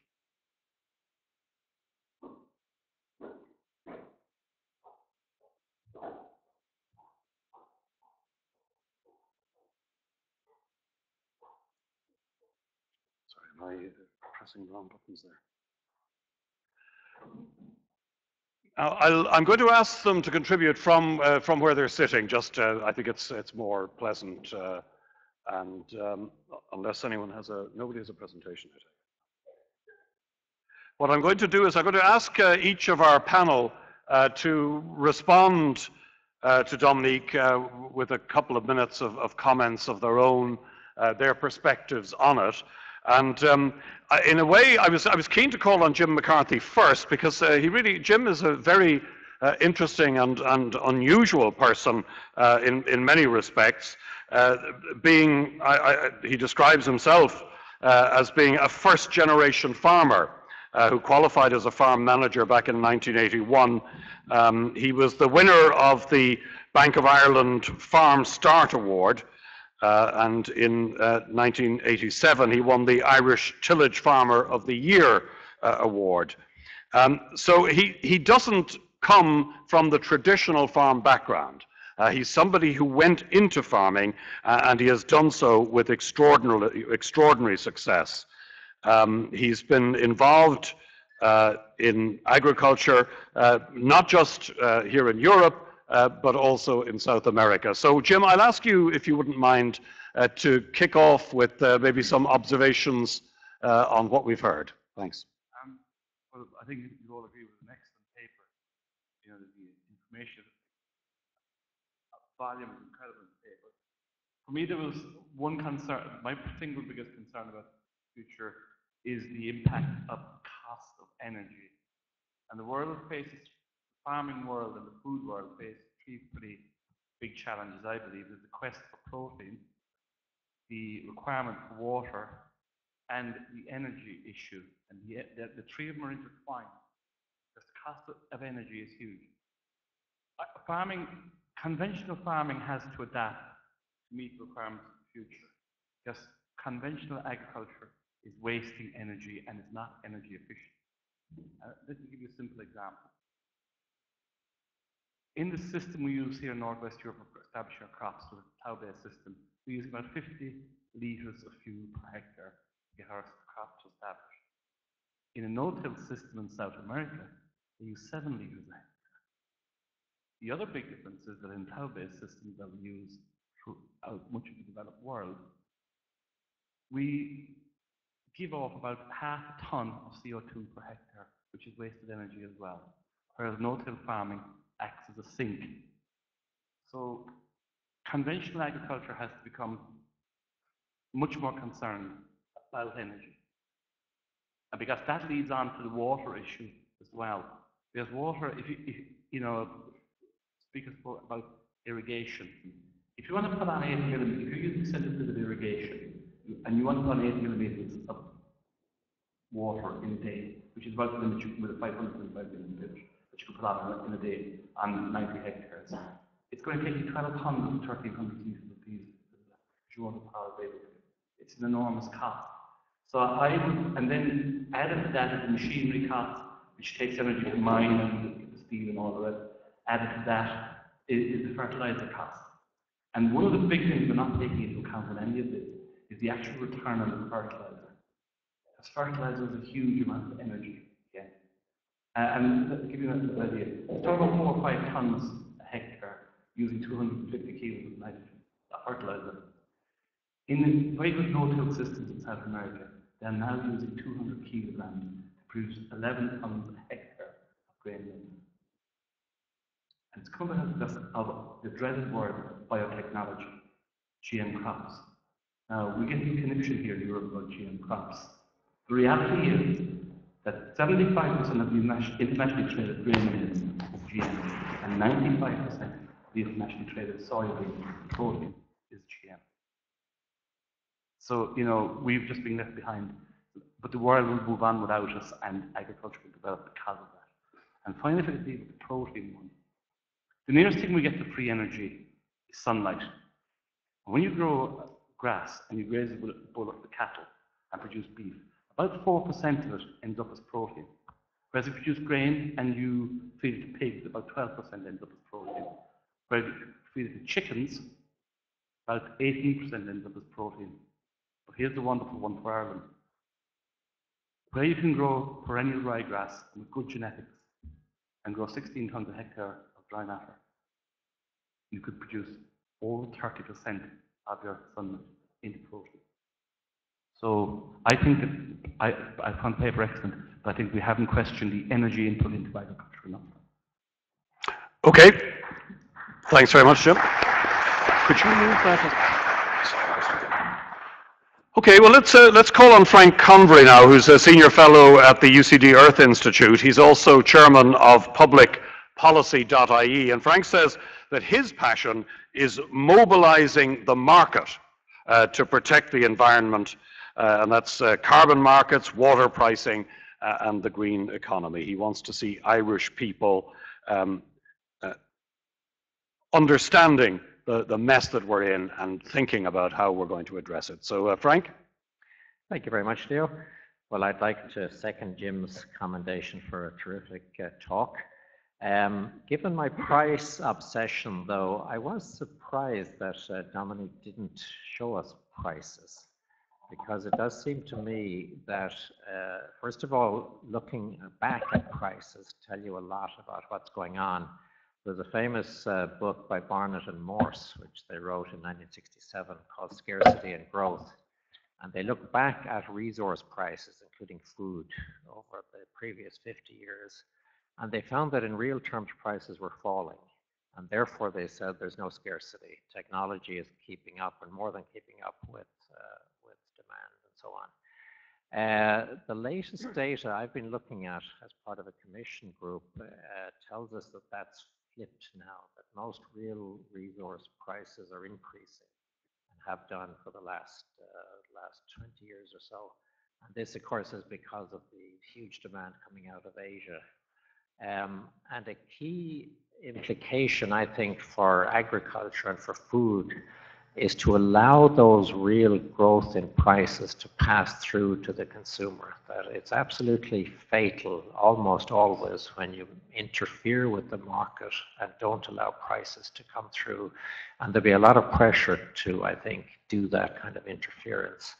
Sorry, am I pressing the wrong buttons there? I'm going to ask them to contribute from where they're sitting. Just, I think it's more pleasant And unless anyone has nobody has a presentation today. What I'm going to do is I'm going to ask each of our panel to respond to Dominique with a couple of minutes of comments of their own, their perspectives on it. And in a way, I was keen to call on Jim McCarthy first because Jim is a very interesting and unusual person in many respects. He describes himself as being a first-generation farmer who qualified as a farm manager back in 1981. He was the winner of the Bank of Ireland Farm Start Award, and in 1987 he won the Irish Tillage Farmer of the Year award. So he doesn't come from the traditional farm background. He's somebody who went into farming, and he has done so with extraordinary success. He's been involved in agriculture, not just here in Europe, but also in South America. So, Jim, I'll ask you, if you wouldn't mind, to kick off with maybe some observations on what we've heard. Thanks. Well, I think you all agree with an excellent paper. You know, the information volume is incredible in the paper. For me, there was one concern. My single biggest concern about the future is the impact of cost of energy. And the world faces, the farming world and the food world face three pretty big challenges, I believe. There's the quest for protein, the requirement for water, and the energy issue. And the three of them are intertwined. Because the cost of energy is huge. Conventional farming has to adapt to meet the requirements of the future. Because conventional agriculture is wasting energy and is not energy efficient. Let me give you a simple example. In the system we use here in Northwest Europe for establishing our crops, with the Teagasc system, we use about 50 litres of fuel per hectare to get our crops established. In a no-till system in South America, they use 7 litres a hectare. The other big difference is that in Teagasc systems that we use throughout much of the developed world, we give off about half a ton of CO2 per hectare, which is wasted energy as well. Whereas no-till farming acts as a sink. So conventional agriculture has to become much more concerned about energy. And because that leads on to the water issue as well. Because water, if you know, speakers spoke about irrigation. If you want to put on 8 millimeters, if you're using centrifuge of irrigation, and you want to put on 8 millimeters of water in a day, which is about the limit with a 525 millimeter that you can put on in a day on 90 hectares. It's going to take you 12 tons of 1,300 litres of diesel if you want to power available. It's an enormous cost. So and then added to that is the machinery cost, which takes energy to mine and the steel and all the rest. Added to that is the fertilizer cost. And one of the big things we're not taking into account in any of this is the actual return on the fertilizer. Because fertilizer is a huge amount of energy. Yeah. And to give you an idea, it's about 4 or 5 tons a hectare using 250 kilos of nitrogen, fertilizer. In the very good no-till systems in South America, they're now using 200 kilograms to produce 11 tons a hectare of grain land. And it's coming because of the dreaded word biotechnology, GM crops. Now, we get the connection here in Europe about GM crops. The reality is that 75% of the internationally traded grain is GM, and 95% of the internationally traded soybean protein is GM. So, you know, we've just been left behind. But the world will move on without us, and agriculture will develop because of that. And finally, for the protein one. The nearest thing we get to free energy is sunlight. When you grow grass and you graze it with a bull of the cattle and produce beef, about 4% of it ends up as protein. Whereas if you produce grain and you feed it to pigs, about 12% ends up as protein. Whereas if you feed it to chickens, about 18% ends up as protein. But here's the wonderful one for Ireland. Where you can grow perennial ryegrass with good genetics and grow 16 tons a hectare of dry matter, you could produce over 30% of your sunlight. into protein. So I think that I found the paper excellent, but I think we haven't questioned the energy input into agriculture enough. Okay. Thanks very much, Jim. Could you move that? Okay, well, let's call on Frank Convery now, who's a senior fellow at the UCD Earth Institute. He's also chairman of publicpolicy.ie, and Frank says that his passion is mobilizing the market to protect the environment, and that's carbon markets, water pricing, and the green economy. He wants to see Irish people understanding the mess that we're in and thinking about how we're going to address it. So, Frank? Thank you very much, Leo. Well, I'd like to second Jim's commendation for a terrific talk. Given my price obsession, though, I was surprised that Dominic didn't show us prices, because it does seem to me that, first of all, looking back at prices tell you a lot about what's going on. There's a famous book by Barnett and Morse, which they wrote in 1967, called Scarcity and Growth. And they look back at resource prices, including food, over the previous 50 years. And they found that in real terms, prices were falling. And therefore, they said there's no scarcity. Technology is keeping up, and more than keeping up with demand and so on. The latest data I've been looking at as part of a commission group tells us that that's flipped now, that most real resource prices are increasing and have done for the last 20 years or so. And this, of course, is because of the huge demand coming out of Asia. And a key implication, I think, for agriculture and for food is to allow those real growth in prices to pass through to the consumer. That it's absolutely fatal, almost always, when you interfere with the market and don't allow prices to come through. And there'll be a lot of pressure to, I think, do that kind of interference.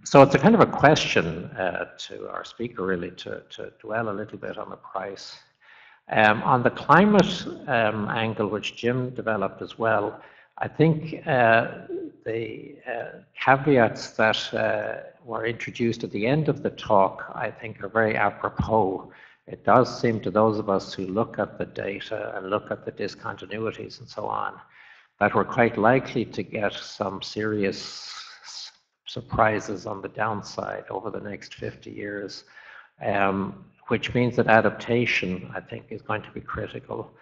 So it's a kind of a question to our speaker, really, to dwell a little bit on the price. On the climate angle, which Jim developed as well, I think the caveats that were introduced at the end of the talk, I think, are very apropos. It does seem to those of us who look at the data and look at the discontinuities and so on, that we're quite likely to get some serious surprises on the downside over the next 50 years, which means that adaptation, I think, is going to be critical.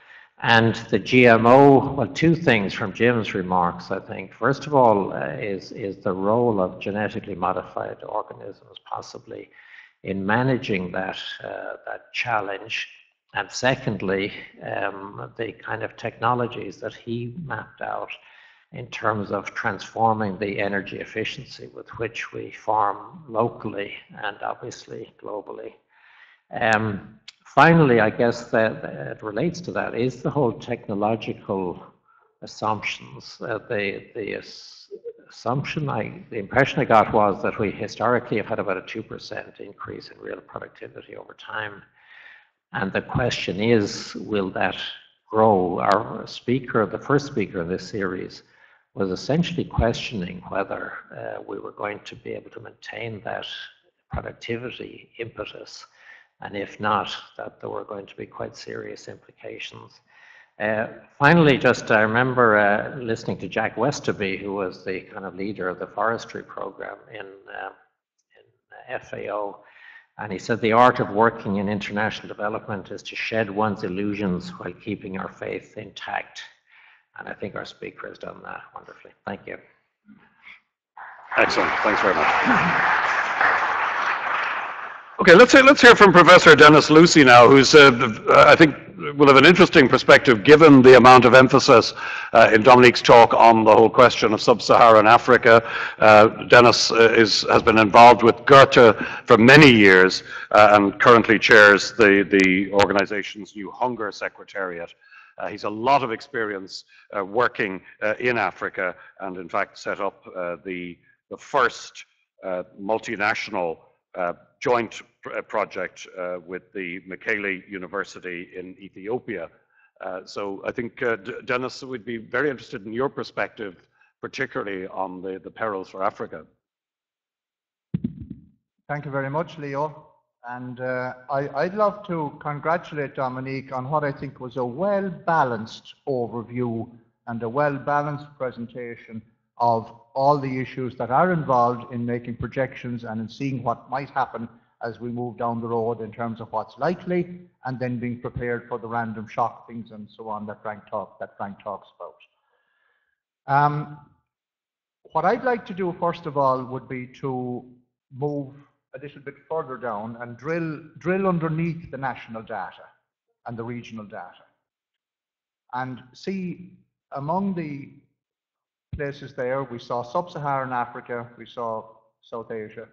And the GMO, well, two things from Jim's remarks, I think. First of all, is the role of genetically modified organisms possibly in managing that challenge. And secondly, the kind of technologies that he mapped out in terms of transforming the energy efficiency with which we farm locally and obviously globally. Finally, I guess that it relates to that is the whole technological assumptions. The impression I got was that we historically have had about a 2% increase in real productivity over time. And the question is, will that grow? Our speaker, the first speaker in this series, was essentially questioning whether we were going to be able to maintain that productivity impetus. And if not, that there were going to be quite serious implications. Finally, just I remember listening to Jack Westerby, who was the kind of leader of the forestry program in FAO, and he said the art of working in international development is to shed one's illusions while keeping our faith intact. And I think our speaker has done that wonderfully. Thank you. Excellent. Thanks very much. Okay, let's hear from Professor Dennis Lucy now, who's, I think, will have an interesting perspective given the amount of emphasis in Dominique's talk on the whole question of sub-Saharan Africa. Dennis has been involved with Goethe for many years and currently chairs the organization's New Hunger Secretariat. He's a lot of experience working in Africa and, in fact, set up the first multinational joint project with the Mekelle University in Ethiopia. So I think, Dennis, we'd be very interested in your perspective particularly on the perils for Africa. Thank you very much, Leo. And I'd love to congratulate Dominique on what I think was a well-balanced overview and a well-balanced presentation of all the issues that are involved in making projections and in seeing what might happen as we move down the road in terms of what's likely, and then being prepared for the random shock things and so on that Frank talks about. What I'd like to do first of all would be to move a little bit further down and drill underneath the national data and the regional data, and see among the places there, we saw sub-Saharan Africa, we saw South Asia.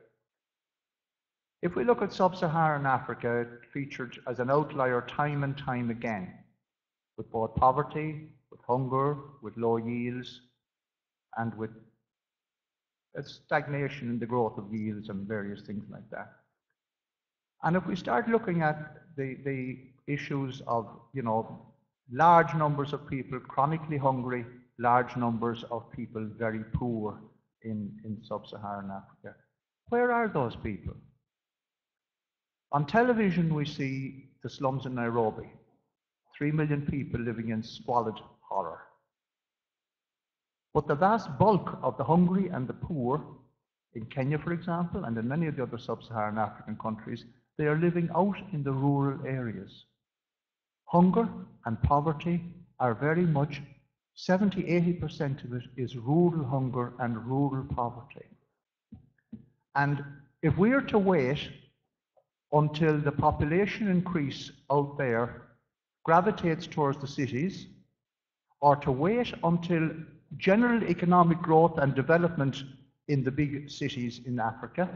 If we look at sub-Saharan Africa, it featured as an outlier time and time again, with both poverty, with hunger, with low yields, and with a stagnation in the growth of yields and various things like that. And if we start looking at the issues of, large numbers of people chronically hungry, large numbers of people very poor in sub-Saharan Africa, where are those people? On television, we see the slums in Nairobi, 3 million people living in squalid horror. But the vast bulk of the hungry and the poor, in Kenya, for example, and in many of the other sub-Saharan African countries, they are living out in the rural areas. Hunger and poverty are very much, 70–80% of it is rural hunger and rural poverty. And if we are to wait until the population increase out there gravitates towards the cities, or to wait until general economic growth and development in the big cities in Africa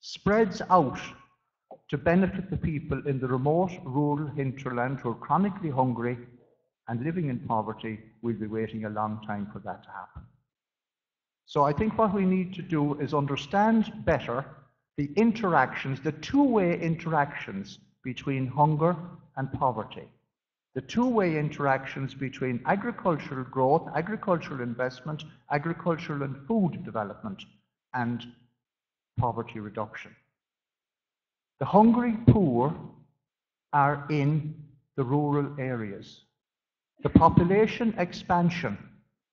spreads out to benefit the people in the remote rural hinterland who are chronically hungry and living in poverty, we'll be waiting a long time for that to happen. So I think what we need to do is understand better the interactions, the two-way interactions between hunger and poverty, the two-way interactions between agricultural growth, agricultural investment, agricultural and food development, and poverty reduction. The hungry poor are in the rural areas. The population expansion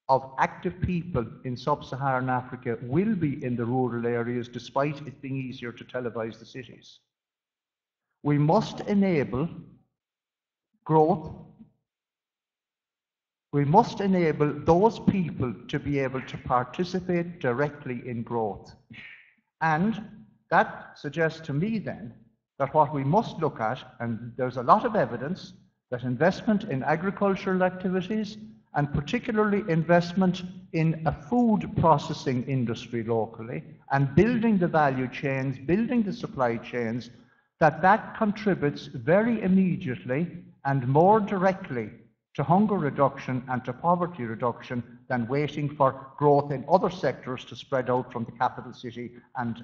of active people in sub-Saharan Africa will be in the rural areas, despite it being easier to televise the cities. We must enable growth. We must enable those people to be able to participate directly in growth. And that suggests to me then that what we must look at, and there's a lot of evidence that investment in agricultural activities, and particularly investment in a food processing industry locally, and building the value chains, building the supply chains, that contributes very immediately and more directly to hunger reduction and to poverty reduction than waiting for growth in other sectors to spread out from the capital city and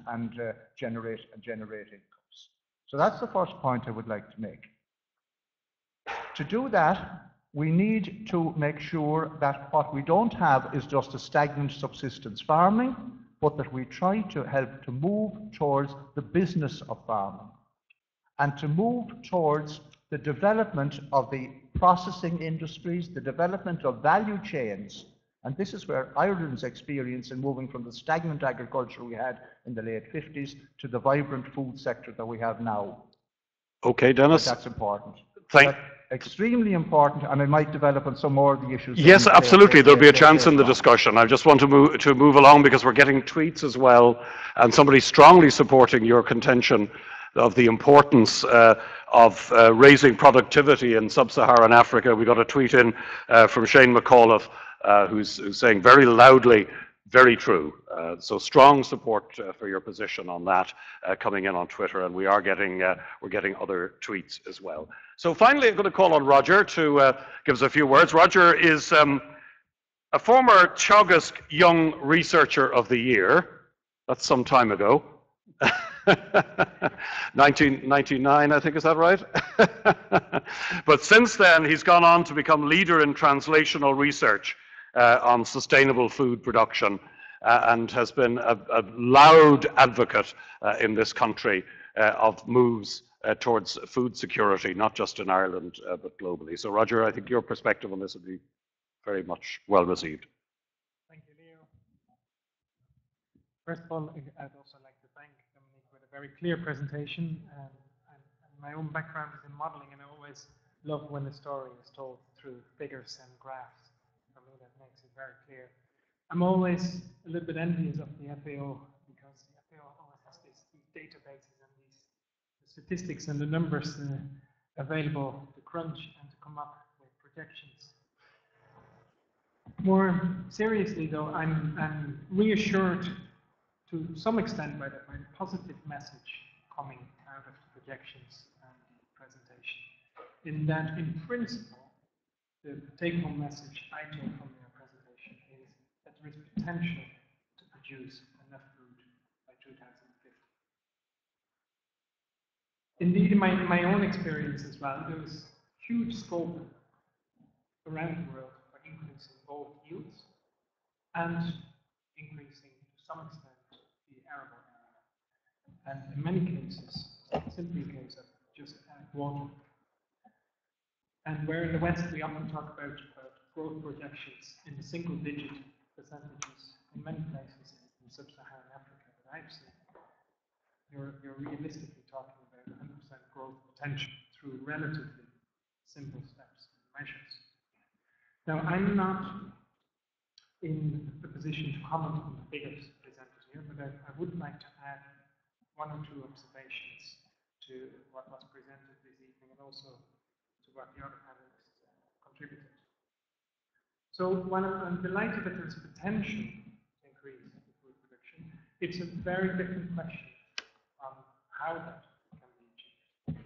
generate incomes. So that's the first point I would like to make. To do that, we need to make sure that what we don't have is just a stagnant subsistence farming, but that we try to help to move towards the business of farming and to move towards the development of the processing industries, the development of value chains. And this is where Ireland's experience in moving from the stagnant agriculture we had in the late 50s to the vibrant food sector that we have now. Okay, Dennis. That's important. Thank Extremely important, and I might develop on some more of the issues. Yes, absolutely. There'll be a chance in the discussion. I just want to move along because we're getting tweets as well, and somebody strongly supporting your contention of the importance of raising productivity in sub-Saharan Africa. We got a tweet in from Shane McAuliffe who's saying very loudly, very true. So strong support for your position on that coming in on Twitter, and we're getting other tweets as well. So finally, I'm going to call on Roger to give us a few words. Roger is a former Teagasc Young Researcher of the Year. That's some time ago. 1999, I think, is that right? But since then, he's gone on to become leader in translational research on sustainable food production and has been a loud advocate in this country of moves towards food security, not just in Ireland, but globally. So Roger, I think your perspective on this would be very much well received. Thank you, Leo. First of all, I'd also like to thank Dominique for a very clear presentation. And my own background is in modeling, and I always love when a story is told through figures and graphs. For me, that makes it very clear. I'm always a little bit envious of the FAO, because the FAO always has these databases and these statistics and the numbers available to crunch and to come up with projections. More seriously, though, I'm reassured to some extent by the positive message coming out of the projections and the presentation, in that, in principle, the take-home message I take from your presentation is that there is potential to produce enough food by 2050. Indeed, in my own experience as well, there is huge scope around the world for increasing both yields and increasing, to some extent, the arable area. And in many cases, it's simply a case of just add water. And where in the West we often talk about growth projections in the single-digit percentages, in many places in sub-Saharan Africa that I've seen, you're realistically talking about 100% growth potential through relatively simple steps and measures. Now, I'm not in the position to comment on the figures presented here, but I would like to add one or two observations to what was presented this evening, and also to what the other panelists contributed. So while I'm delighted that there's potential to increase the food production, it's a very different question on how that can be achieved.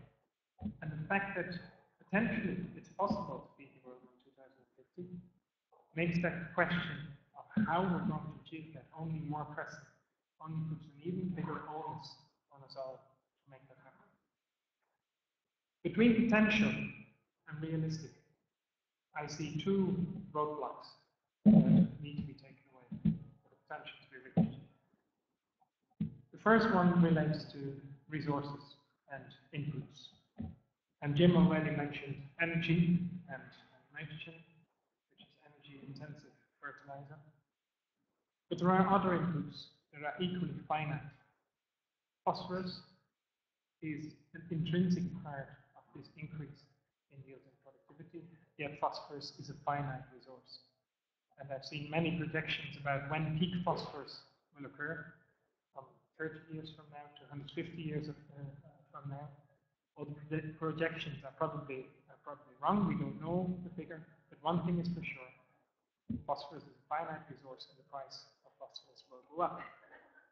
And the fact that potentially it's possible to feed the world in 2050 makes that question of how we're going to achieve that only more pressing, only puts an even bigger onus on us all to make that happen. Between potential and realistic, I see two roadblocks that need to be taken away for the potential to be reached. The first one relates to resources and inputs. And Jim already mentioned energy and nitrogen, which is energy-intensive fertilizer. But there are other inputs that are equally finite. Phosphorus is an intrinsic part of this increase in yield and productivity, yet phosphorus is a finite resource. And I've seen many projections about when peak phosphorus will occur, from 30 years from now to 150 years from now. All the projections are probably wrong. We don't know the figure, but one thing is for sure: phosphorus is a finite resource, and the price of phosphorus will go up,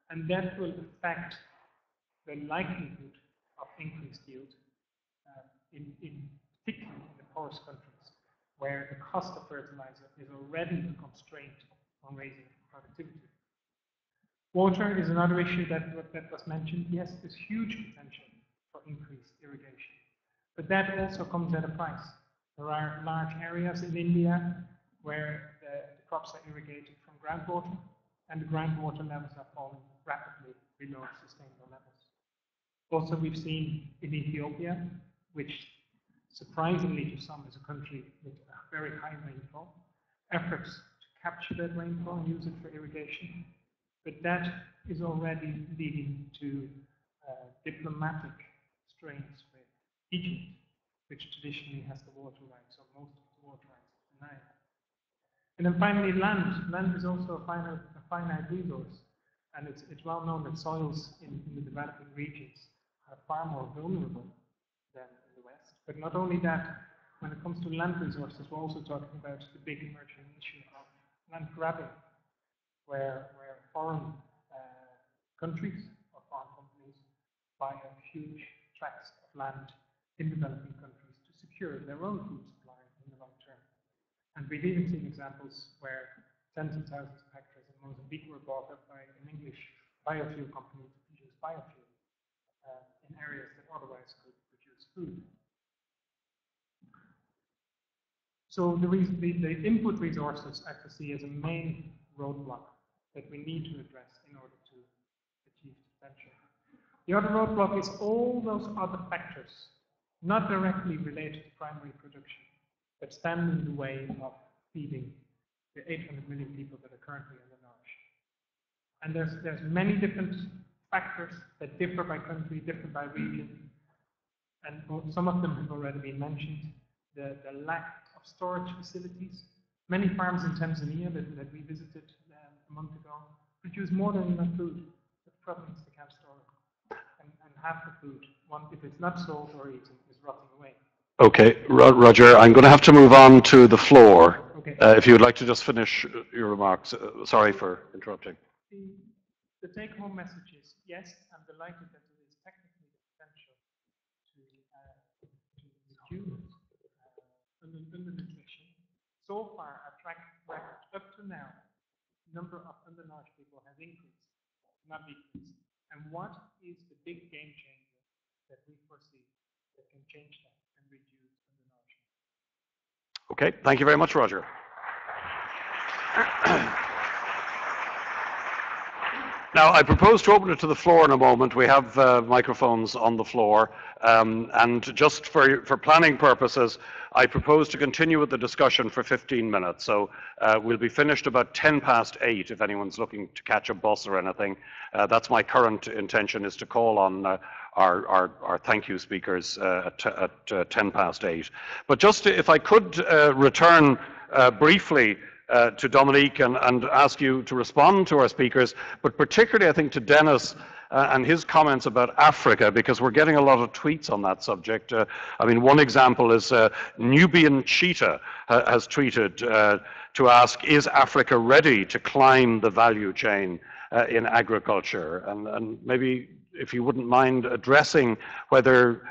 and that will affect the likelihood of increased yield, particularly in the poorest countries, where the cost of fertilizer is already a constraint on raising productivity. Water is another issue that was mentioned. Yes, there's huge potential for increased irrigation, but that also comes at a price. There are large areas in India where the crops are irrigated from groundwater, and the groundwater levels are falling rapidly below sustainable levels. Also, we've seen in Ethiopia, which surprisingly to some is a country with a very high rainfall, efforts to capture that rainfall and use it for irrigation, but that is already leading to diplomatic strains with Egypt, which traditionally has the water rights, or most of the water rights is denied. And then finally, land. Land is also a finite resource, and it's well known that soils in the developing regions are far more vulnerable than in the West. But not only that, when it comes to land resources, we're also talking about the big emerging issue of land grabbing, where foreign countries or foreign companies buy up huge tracts of land in developing countries to secure their own food supply in the long term. And we've even seen examples where tens of thousands of hectares in Mozambique were bought up by an English biofuel company to produce biofuel in areas that otherwise could produce food. So the input resources I foresee as a main roadblock that we need to address in order to achieve potential. The other roadblock is all those other factors, not directly related to primary production, that stand in the way of feeding the 800 million people that are currently undernourished. And there's many different factors that differ by country, differ by region, and some of them have already been mentioned. The lack of storage facilities. Many farms in Tanzania that we visited a month ago produce more than enough food, but the problem is they can't store it. And half the food, if it's not sold or eaten, is rotting away. Okay, Roger, I'm going to have to move on to the floor. Okay. If you would like to just finish your remarks. Sorry for interrupting. The take-home message is, yes, I'm delighted that there is technically the potential to reduce undernutrition. So far, our track record up to now, the number of undernourished people has increased, not decreased. And what is the big game changer that we foresee that can change that and reduce undernourishment? Okay, thank you very much, Roger. Now, I propose to open it to the floor in a moment. We have microphones on the floor. And just for planning purposes, I propose to continue with the discussion for 15 minutes. So we'll be finished about 8:10 if anyone's looking to catch a bus or anything. That's my current intention, is to call on our thank you speakers at 8:10. But just if I could return briefly to Dominique and ask you to respond to our speakers, but particularly I think to Dennis and his comments about Africa, because we're getting a lot of tweets on that subject. I mean, one example is Nubian Cheetah has tweeted to ask, is Africa ready to climb the value chain in agriculture? And maybe if you wouldn't mind addressing whether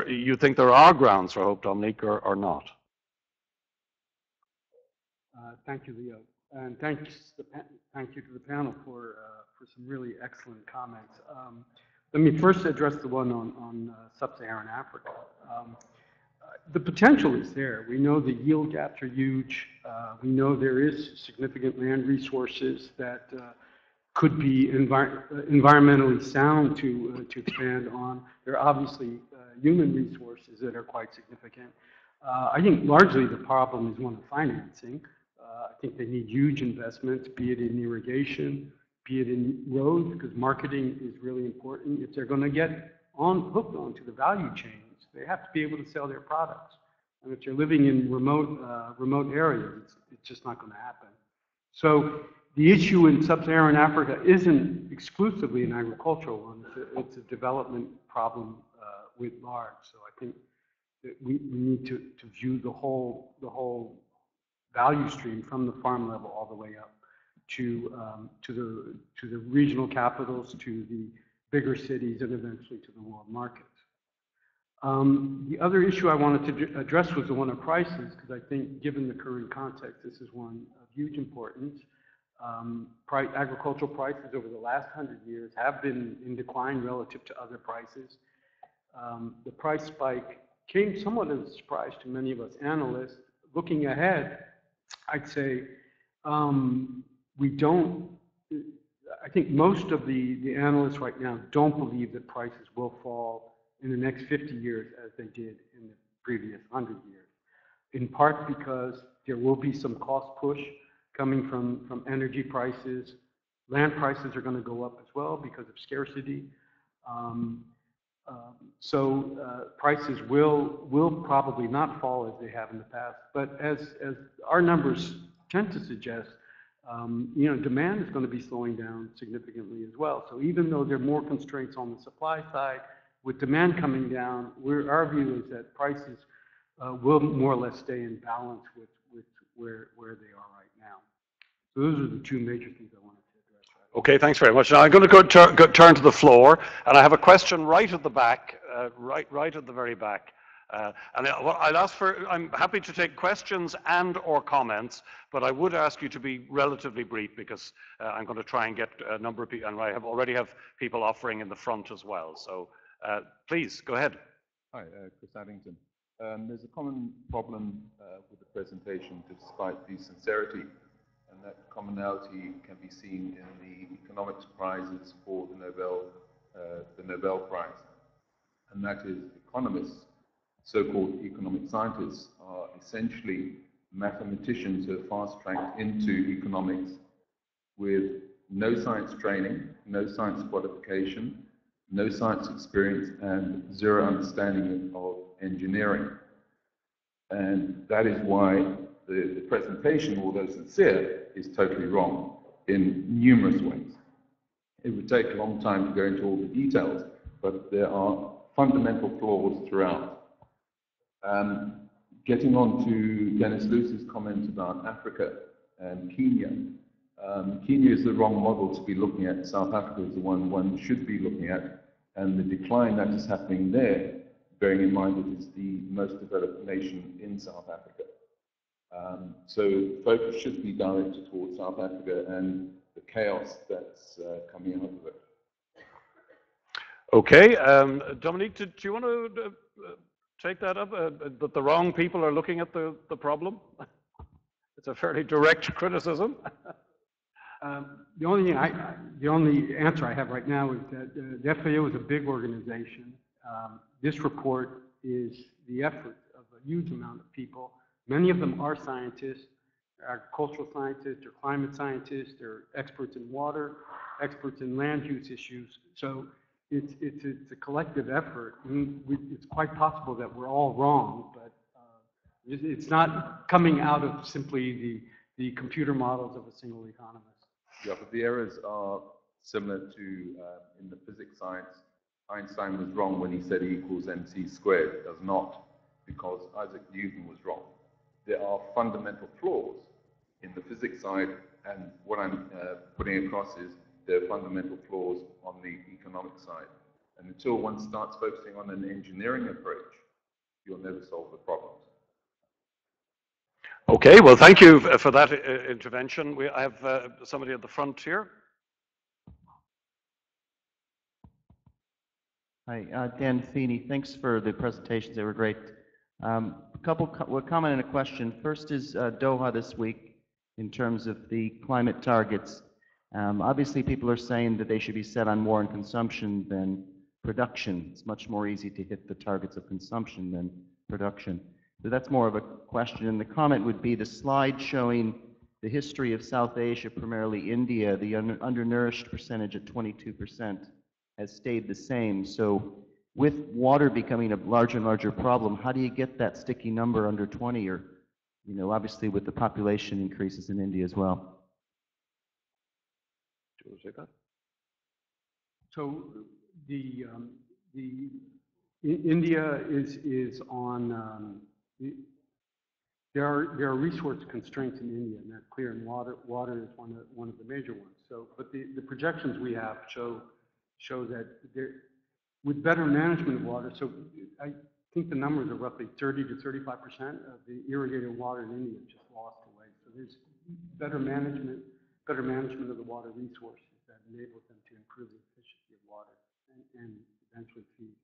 you think there are grounds for hope, Dominique, or not. Thank you, Leo, and thank you to the panel for some really excellent comments. Let me first address the one on sub-Saharan Africa. The potential is there. We know the yield gaps are huge. We know there is significant land resources that could be environmentally sound to expand on. There are obviously human resources that are quite significant. I think largely the problem is one of financing. I think they need huge investments, be it in irrigation, be it in roads, because marketing is really important. If they're going to get hooked onto the value chains, they have to be able to sell their products. And if you're living in remote areas, it's just not going to happen. So the issue in sub-Saharan Africa isn't exclusively an agricultural one. It's a development problem writ large. So I think that we need to view the whole value stream from the farm level all the way up to the regional capitals, to the bigger cities, and eventually to the world markets. The other issue I wanted to address was the one of prices, because I think given the current context, this is one of huge importance. Agricultural prices over the last 100 years have been in decline relative to other prices. The price spike came somewhat as a surprise to many of us analysts. Looking ahead, I'd say I think most of the analysts right now don't believe that prices will fall in the next 50 years as they did in the previous 100 years. In part because there will be some cost push coming from energy prices. Land prices are going to go up as well because of scarcity. So prices will probably not fall as they have in the past. But as our numbers tend to suggest, demand is going to be slowing down significantly as well. So even though there are more constraints on the supply side, with demand coming down, our view is that prices will more or less stay in balance with where they are right now. So those are the two major things I wanted to address. Okay, thanks very much. Now I'm going to turn to the floor, and I have a question right at the back, right at the very back. And I'll ask I'm happy to take questions and/or comments, but I would ask you to be relatively brief because I'm going to try and get a number of people, and I already have people offering in the front as well. So please, go ahead. Hi, Chris Addington. There's a common problem with the presentation, despite the sincerity, and that commonality can be seen in the economics prizes for the Nobel Prize, and that is economists, so-called economic scientists, are essentially mathematicians who are fast-tracked into economics with no science training, no science qualification, no science experience, and zero understanding of engineering. And that is why the presentation, although sincere, is totally wrong in numerous ways. It would take a long time to go into all the details, but there are fundamental flaws throughout. Getting on to Dennis Luce's comment about Africa and Kenya. Kenya is the wrong model to be looking at. South Africa is the one should be looking at, and the decline that is happening there, bearing in mind that it's the most developed nation in South Africa. So focus should be directed towards South Africa and the chaos that's coming out of it. Okay, Dominique, do you want to take that up? That the wrong people are looking at the problem? It's a fairly direct criticism. The only answer I have right now is that the FAO is a big organization. This report is the effort of a huge amount of people. Many of them are scientists, agricultural scientists, or climate scientists, or experts in water, experts in land use issues. So it's a collective effort. I mean, it's quite possible that we're all wrong, but it's not coming out of simply the computer models of a single economist. Yeah, but the errors are similar to in the physics science. Einstein was wrong when he said E equals mc squared. It does not, because Isaac Newton was wrong. There are fundamental flaws in the physics side, and what I'm putting across is there are fundamental flaws on the economic side. And until one starts focusing on an engineering approach, you'll never solve the problems. Okay, well, thank you for that intervention. I have somebody at the front here. Hi, Dan Feeney. Thanks for the presentations. They were great. A comment and a question. First is Doha this week in terms of the climate targets. Obviously, people are saying that they should be set on more on consumption than production. It's much more easy to hit the targets of consumption than production. So that's more of a question. And the comment would be the slide showing the history of South Asia, primarily India, the undernourished percentage at 22% has stayed the same. So with water becoming a larger and larger problem, how do you get that sticky number under 20, or, you know, obviously with the population increases in India as well? Do you want to take that? So India is on. There are resource constraints in India, and that's clear. And water is one of the major ones. So, but the projections we have show that with better management of water. So I think the numbers are roughly 30 to 35% of the irrigated water in India just lost away. So there's better management of the water resources that enables them to improve the efficiency of water and eventually feed.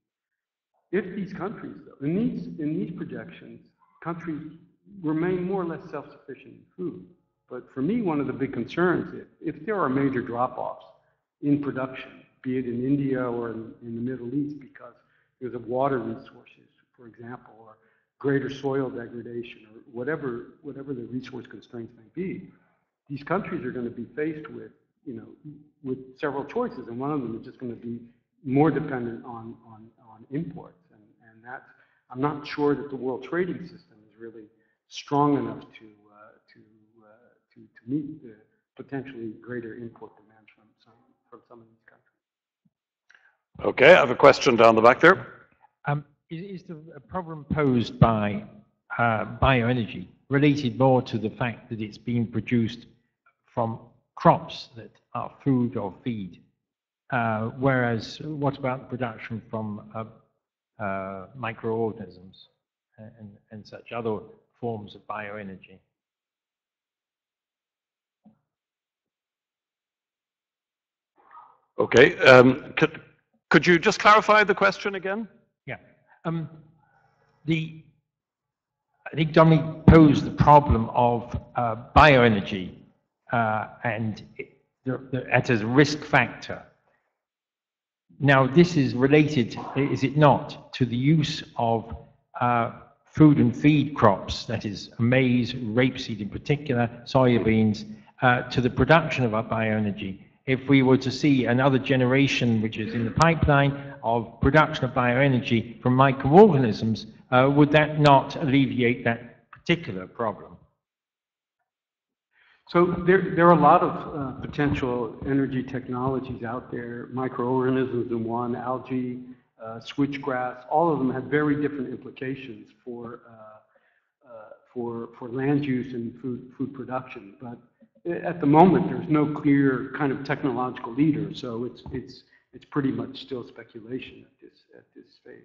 If these countries, though, in these projections, countries remain more or less self-sufficient in food. But for me, one of the big concerns is if there are major drop-offs in production, be it in India or in the Middle East, because there's of water resources, for example, or greater soil degradation, or whatever the resource constraints may be, these countries are going to be faced with, with several choices, and one of them is just going to be more dependent on imports, and that's, I'm not sure that the world trading system is really strong enough to meet the potentially greater import demands from some of these countries. Okay, I have a question down the back there. Is the problem posed by bioenergy related more to the fact that it's being produced from crops that are food or feed? Whereas, what about the production from microorganisms and such other forms of bioenergy? Okay, could you just clarify the question again? Yeah. The I think Dominic posed the problem of bioenergy and as a risk factor. Now, this is related, is it not, to the use of food and feed crops, that is maize, rapeseed in particular, soybeans, to the production of our bioenergy. If we were to see another generation, which is in the pipeline, of production of bioenergy from microorganisms, would that not alleviate that particular problem? So there are a lot of potential energy technologies out there. Microorganisms in one, algae, switchgrass, all of them have very different implications for land use and food production. But at the moment, there's no clear kind of technological leader, so it's pretty much still speculation at this phase.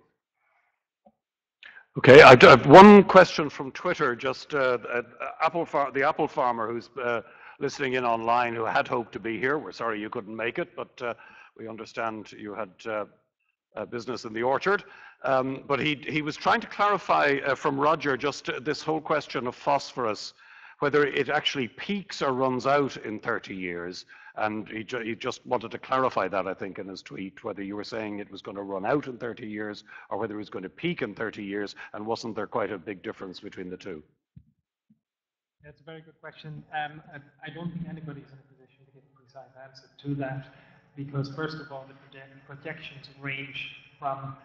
Okay, I have one question from Twitter. Just the apple farmer who's listening in online, who had hoped to be here. We're sorry you couldn't make it, but we understand you had business in the orchard. But he was trying to clarify from Roger just this whole question of phosphorus, whether it actually peaks or runs out in 30 years. And he just wanted to clarify that, I think, in his tweet, whether you were saying it was going to run out in 30 years or whether it was going to peak in 30 years, and wasn't there quite a big difference between the two? That's a very good question. I don't think anybody's in a position to give a precise answer to that, because first of all, the projections range from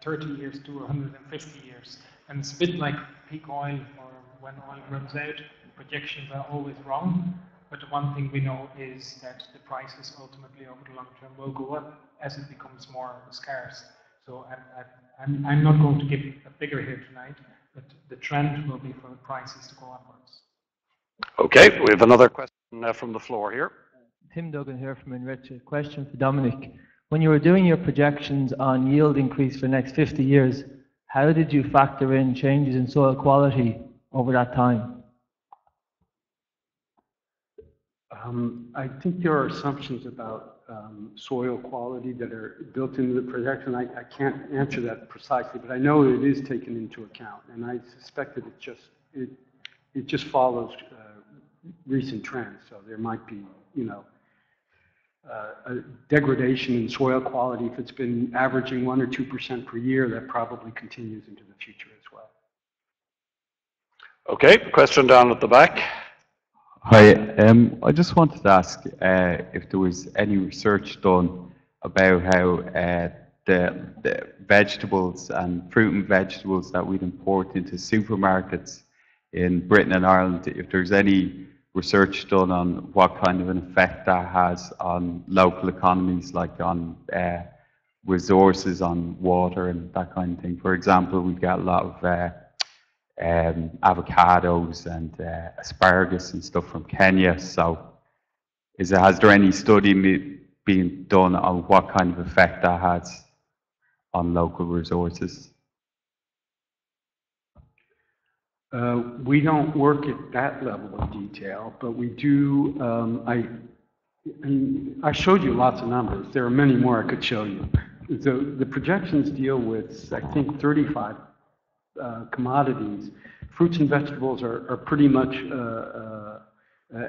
30 years to 150 years. And it's a bit like peak oil or when oil runs out, projections are always wrong. But the one thing we know is that the prices ultimately over the long term will go up as it becomes more scarce. So I'm not going to give a figure here tonight, but the trend will be for prices to go upwards. Okay, we have another question from the floor here. Tim Duggan here from Enrich. Question for Dominic. When you were doing your projections on yield increase for the next 50 years, how did you factor in changes in soil quality over that time? I think there are assumptions about soil quality that are built into the projection. I can't answer that precisely, but I know it is taken into account, and I suspect that it just follows recent trends. So there might be, a degradation in soil quality. If it's been averaging 1 or 2% per year, that probably continues into the future as well. Okay, question down at the back. Hi, I just wanted to ask if there was any research done about how the vegetables and fruit and vegetables that we'd import into supermarkets in Britain and Ireland, if there's any research done on what kind of an effect that has on local economies, like on resources, on water and that kind of thing. For example, we get a lot of avocados and asparagus and stuff from Kenya. So has there any study being done on what kind of effect that has on local resources? We don't work at that level of detail, but we do. I showed you lots of numbers. There are many more I could show you. The projections deal with, I think, 35 commodities. Fruits and vegetables are pretty much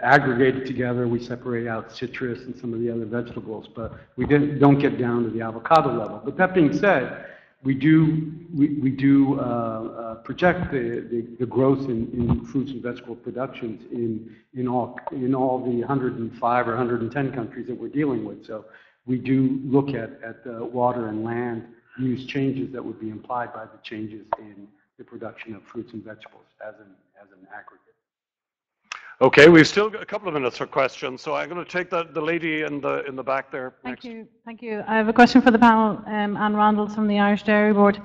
aggregated together. We separate out citrus and some of the other vegetables, but we don't get down to the avocado level. But that being said, we do project the growth in fruits and vegetable productions in all the 105 or 110 countries that we're dealing with. So we do look at the water and land use changes that would be implied by the changes in the production of fruits and vegetables as an aggregate. Okay, we've still got a couple of minutes for questions, so I'm going to take the lady in the back there next. Thank you. I have a question for the panel. Anne Randall from the Irish Dairy Board.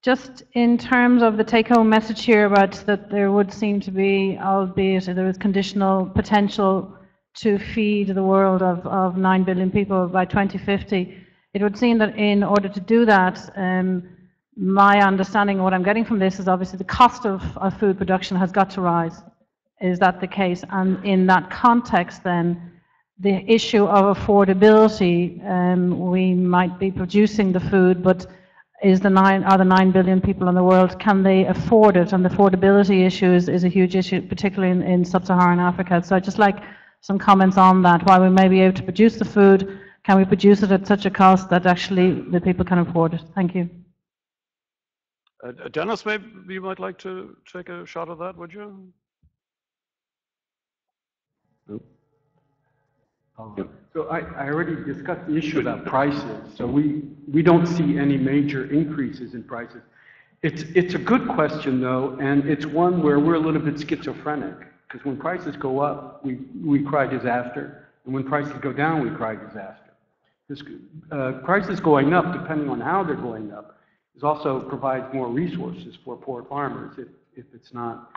Just in terms of the take-home message here about that there would seem to be, albeit there is conditional potential to feed the world of 9 billion people by 2050, it would seem that in order to do that, my understanding, what I'm getting from this is obviously the cost of food production has got to rise. Is that the case? And in that context then, the issue of affordability, we might be producing the food, but are the 9 billion people in the world, can they afford it? And the affordability issue is a huge issue, particularly in sub-Saharan Africa. So I'd just like some comments on that. While we may be able to produce the food, can we produce it at such a cost that actually the people can afford it? Thank you. Dennis, maybe you might like to take a shot at that, would you? So I already discussed the issue about prices. So we don't see any major increases in prices. It's a good question though, and it's one where we're a little bit schizophrenic, because when prices go up, we cry disaster, and when prices go down, we cry disaster. This, prices going up, depending on how they're going up, is also provides more resources for poor farmers if it's not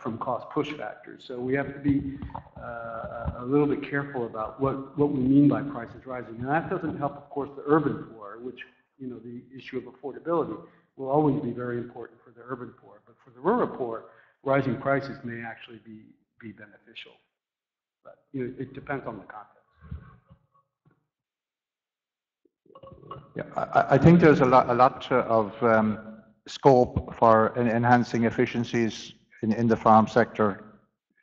from cost push factors. So we have to be a little bit careful about what we mean by prices rising. And that doesn't help, of course, the urban poor, which, you know, the issue of affordability will always be very important for the urban poor. But for the rural poor, rising prices may actually be beneficial. But you know, it depends on the context. Yeah, I think there's a lot of scope for enhancing efficiencies in the farm sector,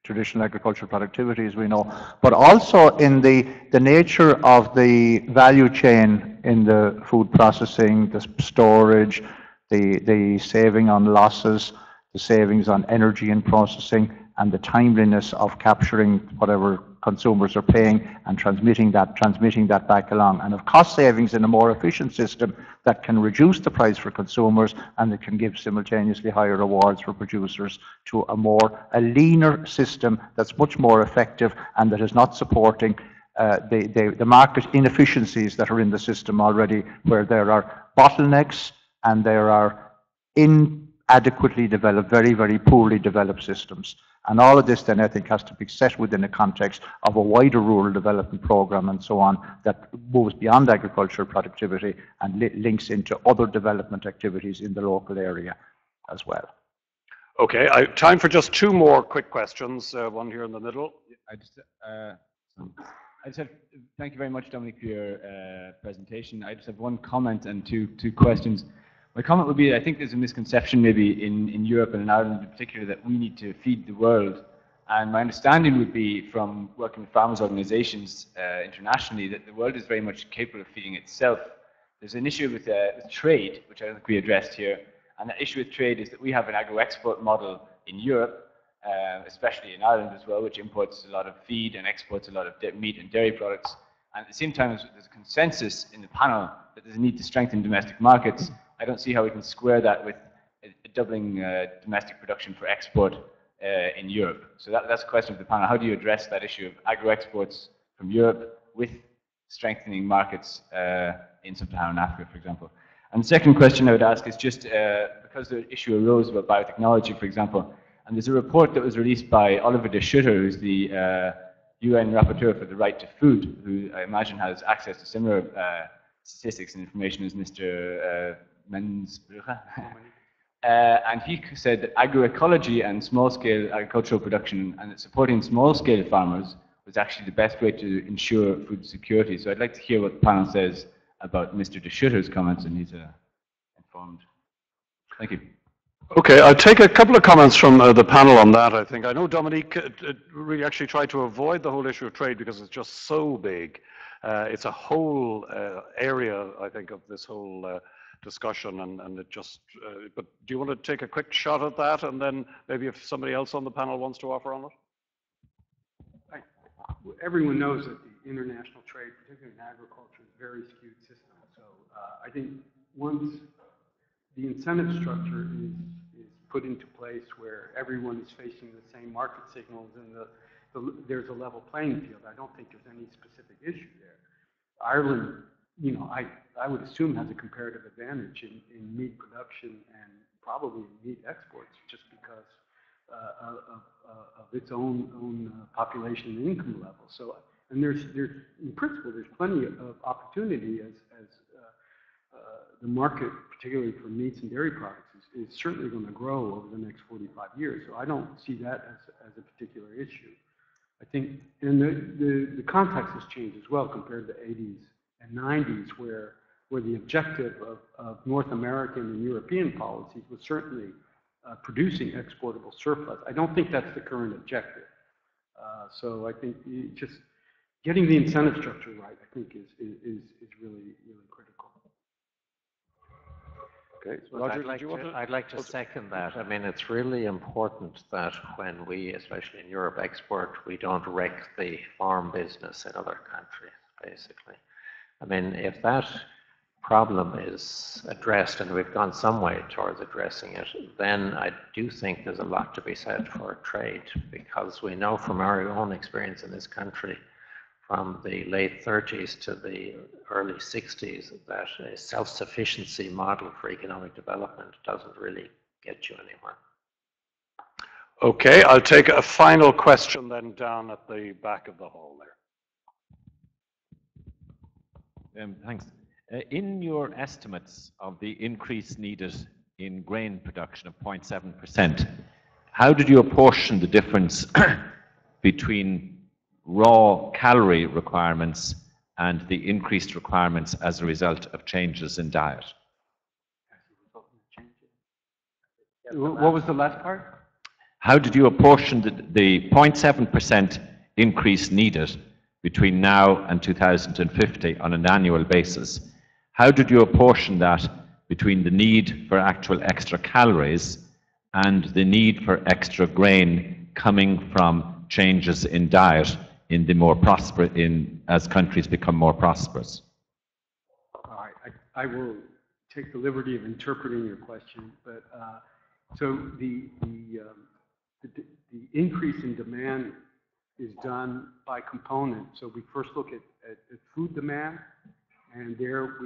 traditional agricultural productivity, as we know, but also in the nature of the value chain in the food processing, the storage, the saving on losses, the savings on energy and processing, and the timeliness of capturing whatever consumers are paying and transmitting that back along, and of cost savings in a more efficient system that can reduce the price for consumers and that can give simultaneously higher rewards for producers to a leaner system that's much more effective and that is not supporting the market inefficiencies that are in the system already, where there are bottlenecks and there are inadequately developed, very, very poorly developed systems. And all of this then I think has to be set within a context of a wider rural development program and so on that moves beyond agricultural productivity and links into other development activities in the local area as well. Okay, time for just two more quick questions, one here in the middle. I just have, thank you very much, Dominic, for your presentation. I just have one comment and two questions. My comment would be, I think there's a misconception maybe in Europe and in Ireland in particular that we need to feed the world. And my understanding would be from working with farmers' organizations internationally that the world is very much capable of feeding itself. There's an issue with trade, which I don't think we addressed here. And that issue with trade is that we have an agro-export model in Europe, especially in Ireland as well, which imports a lot of feed and exports a lot of meat and dairy products. And at the same time, there's a consensus in the panel that there's a need to strengthen domestic markets. I don't see how we can square that with doubling domestic production for export in Europe. So that's a question of the panel. How do you address that issue of agro-exports from Europe with strengthening markets in sub-Saharan Africa, for example? And the second question I would ask is just because the issue arose about biotechnology, for example, and there's a report that was released by Oliver de Schutter, who's the UN rapporteur for the right to food, who I imagine has access to similar statistics and information as Mr. Mensbrucher. And he said that agroecology and small-scale agricultural production and supporting small-scale farmers was actually the best way to ensure food security. So I'd like to hear what the panel says about Mr. de Schutter's comments, and he's informed. Thank you. Okay, I'll take a couple of comments from the panel on that, I think. I know Dominique really actually tried to avoid the whole issue of trade because it's just so big. It's a whole area, I think, of this whole discussion, and it just, but do you want to take a quick shot at that, and then maybe if somebody else on the panel wants to offer on it? Everyone knows that the international trade, particularly in agriculture, is a very skewed system. So I think once the incentive structure is put into place where everyone is facing the same market signals and there's a level playing field, I don't think there's any specific issue there. Ireland, you know, I would assume has a comparative advantage in meat production and probably in meat exports just because of its own population and income level. So, and there's in principle, there's plenty of opportunity as the market, particularly for meats and dairy products, is certainly going to grow over the next 45 years. So I don't see that as a particular issue. I think, and the context has changed as well compared to the 80s and 90s, where where the objective of North American and European policies was certainly producing exportable surplus. I don't think that's the current objective. So I think just getting the incentive structure right, I think, is really, really critical. Okay, so Well, Roger, I'd like to second that. I mean, it's really important that when we, especially in Europe, export, we don't wreck the farm business in other countries, basically. I mean, if that problem is addressed, and we've gone some way towards addressing it, then I do think there's a lot to be said for trade, because we know from our own experience in this country, from the late 30s to the early 60s, that a self-sufficiency model for economic development doesn't really get you anywhere. Okay, I'll take a final question then down at the back of the hall there. Thanks. In your estimates of the increase needed in grain production of 0.7%, how did you apportion the difference between raw calorie requirements and the increased requirements as a result of changes in diet? What was the last part? How did you apportion the 0.7% increase needed between now and 2050 on an annual basis? How did you apportion that between the need for actual extra calories and the need for extra grain coming from changes in diet in the more prosperous, as countries become more prosperous? All right, I will take the liberty of interpreting your question, but so the increase in demand is done by component. So we first look at food demand, and there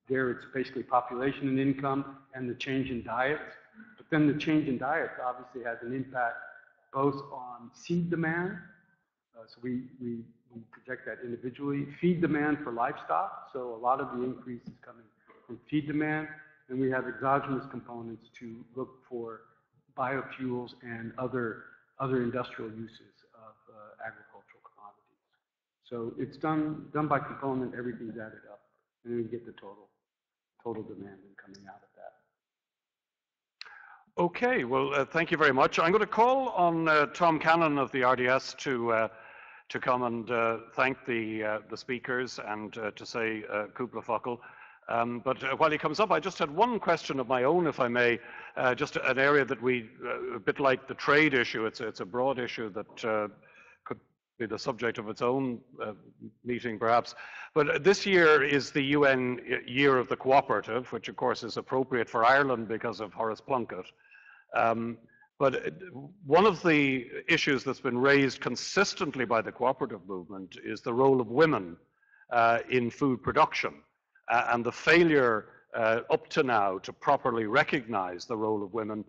it's basically population and income and the change in diets. But then the change in diets obviously has an impact both on seed demand, so we project that individually, feed demand for livestock, so a lot of the increase is coming from feed demand, and we have exogenous components to look for biofuels and other industrial uses of agricultural commodities. So it's done by component, everything's added up, and then we get the total demand coming out of that. Okay, well, thank you very much. I'm going to call on Tom Cannon of the RDS to come and thank the speakers and to say Kupla Fakkel. But while he comes up, I just had one question of my own, if I may, just an area that a bit like the trade issue, it's a broad issue that could be the subject of its own meeting, perhaps. But this year is the UN Year of the Cooperative, which of course is appropriate for Ireland because of Horace Plunkett. But one of the issues that's been raised consistently by the cooperative movement is the role of women in food production and the failure up to now to properly recognize the role of women,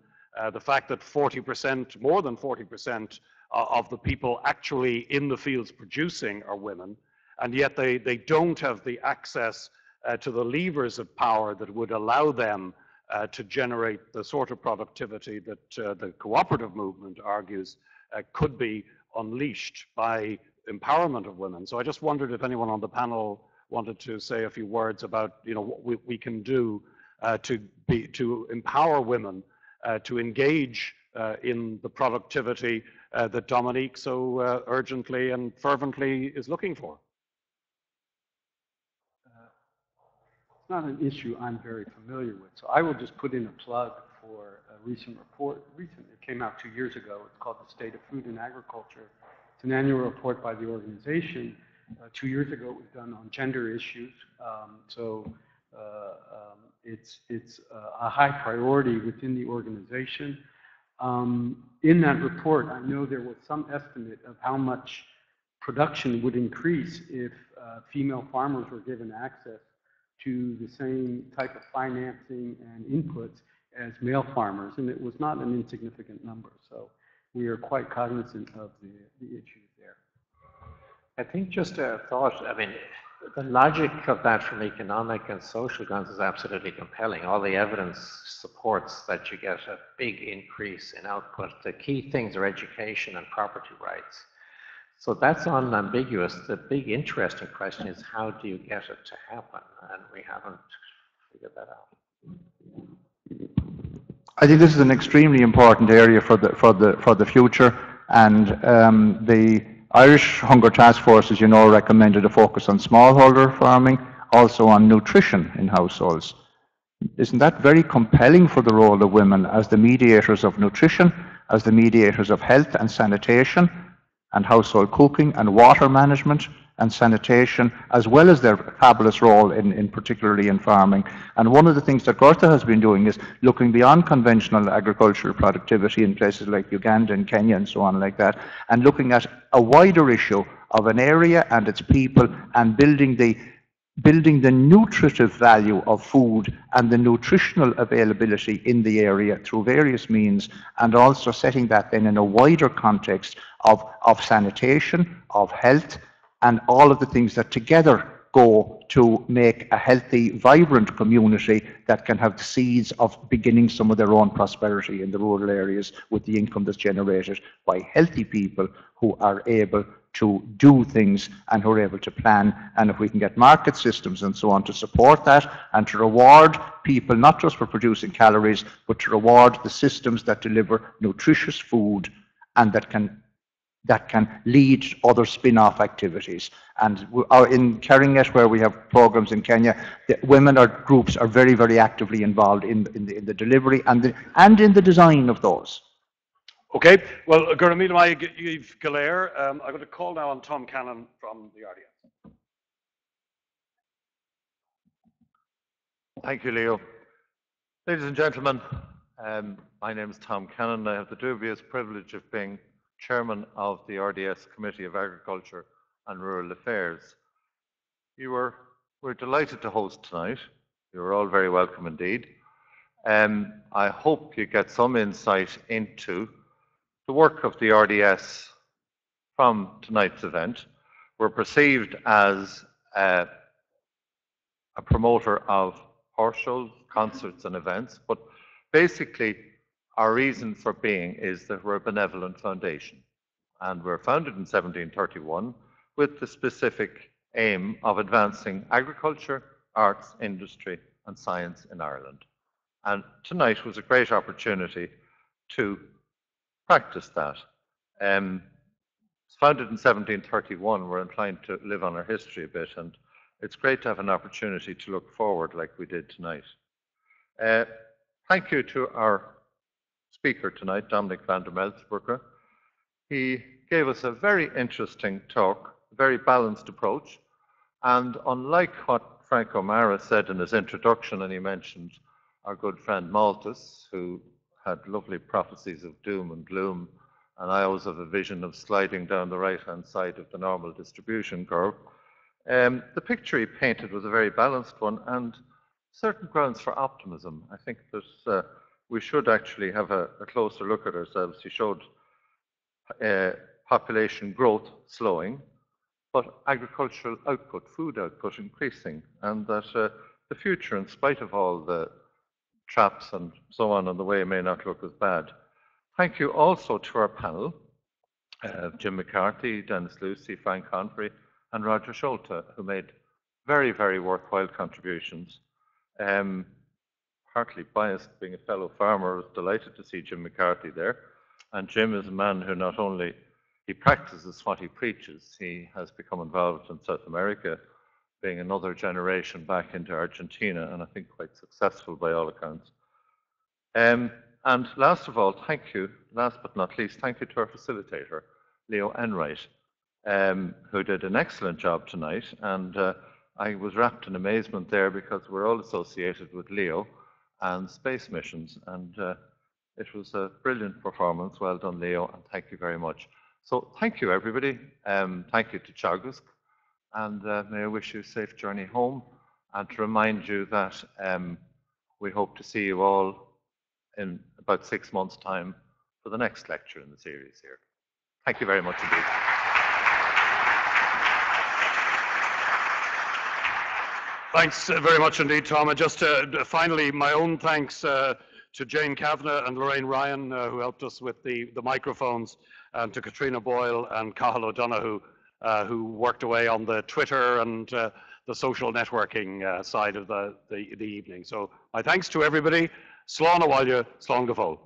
the fact that 40%, more than 40% of the people actually in the fields producing are women, and yet they don't have the access to the levers of power that would allow them to generate the sort of productivity that the cooperative movement argues could be unleashed by empowerment of women. So I just wondered if anyone on the panel wanted to say a few words about what we can do to empower women to engage in the productivity that Dominique so urgently and fervently is looking for. It's not an issue I'm very familiar with, so I will just put in a plug for a recent report. It came out 2 years ago. It's called The State of Food and Agriculture. It's an annual report by the organization. 2 years ago, it was done on gender issues. It's a high priority within the organization. In that report, I know there was some estimate of how much production would increase if female farmers were given access to the same type of financing and inputs as male farmers, and it was not an insignificant number. So we are quite cognizant of the issues there. I think just a thought, I mean, the logic of that from economic and social grounds is absolutely compelling. All the evidence supports that you get a big increase in output. The key things are education and property rights. So that's unambiguous. The big interesting question is how do you get it to happen? And we haven't figured that out. I think this is an extremely important area for the future, and the Irish Hunger Task Force, as you know, recommended a focus on smallholder farming, also on nutrition in households. Isn't that very compelling for the role of women as the mediators of nutrition, as the mediators of health and sanitation, and household cooking and water management and sanitation, as well as their fabulous role in particularly in farming. And one of the things that Gorta has been doing is looking beyond conventional agricultural productivity in places like Uganda and Kenya and so on like that, and looking at a wider issue of an area and its people, and building the nutritive value of food and the nutritional availability in the area through various means, and also setting that then in a wider context of sanitation, of health, and all of the things that together go to make a healthy, vibrant community that can have the seeds of beginning some of their own prosperity in the rural areas with the income that's generated by healthy people who are able to do things and who are able to plan. And if we can get market systems and so on to support that and to reward people not just for producing calories, but to reward the systems that deliver nutritious food and that can lead to other spin-off activities. And in Keringet, where we have programs in Kenya, the women or groups are very, very actively involved in the delivery and in the design of those. Okay, well, Gurmila Yves Galair, I'm going to call now on Tom Cannon from the RDS. Thank you, Leo. Ladies and gentlemen, my name is Tom Cannon. I have the dubious privilege of being Chairman of the RDS Committee of Agriculture and Rural Affairs. We're delighted to host tonight. You're all very welcome indeed. I hope you get some insight into the work of the RDS from tonight's event. We're perceived as a promoter of horse shows, concerts and events, but basically our reason for being is that we're a benevolent foundation, and we're founded in 1731 with the specific aim of advancing agriculture, arts, industry and science in Ireland. And tonight was a great opportunity to practice that. It's founded in 1731, we're inclined to live on our history a bit, and it's great to have an opportunity to look forward like we did tonight. Thank you to our speaker tonight, Dominic van der Meltsbrugge. He gave us a very interesting talk, a very balanced approach, and unlike what Frank O'Mara said in his introduction, and he mentioned our good friend Malthus, who had lovely prophecies of doom and gloom, and I always have a vision of sliding down the right-hand side of the normal distribution curve. The picture he painted was a very balanced one, and certain grounds for optimism. I think that we should actually have a closer look at ourselves. He showed population growth slowing, but agricultural output, food output increasing, and that the future, in spite of all the traps and so on the way, may not look as bad. Thank you also to our panel, Jim McCarthy, Dennis Lucy, Frank Convery, and Roger Schulte, who made very, very worthwhile contributions. Partly biased, being a fellow farmer, I was delighted to see Jim McCarthy there. And Jim is a man who not only he practices what he preaches, he has become involved in South America, being another generation back into Argentina, and I think quite successful by all accounts. And last of all, thank you, last but not least, thank you to our facilitator, Leo Enright, who did an excellent job tonight. And I was wrapped in amazement there because we're all associated with Leo and space missions. And it was a brilliant performance. Well done, Leo, and thank you very much. So thank you, everybody. Thank you to Teagasc. And may I wish you a safe journey home, and to remind you that we hope to see you all in about 6 months' time for the next lecture in the series here. Thank you very much indeed. Thanks very much indeed, Tom. And just finally, my own thanks to Jane Kavanagh and Lorraine Ryan, who helped us with the microphones. and to Katrina Boyle and Cathal O'Donoghue, who worked away on the Twitter and the social networking side of the evening. So my thanks to everybody. Slán a bhaile, slán go fóill.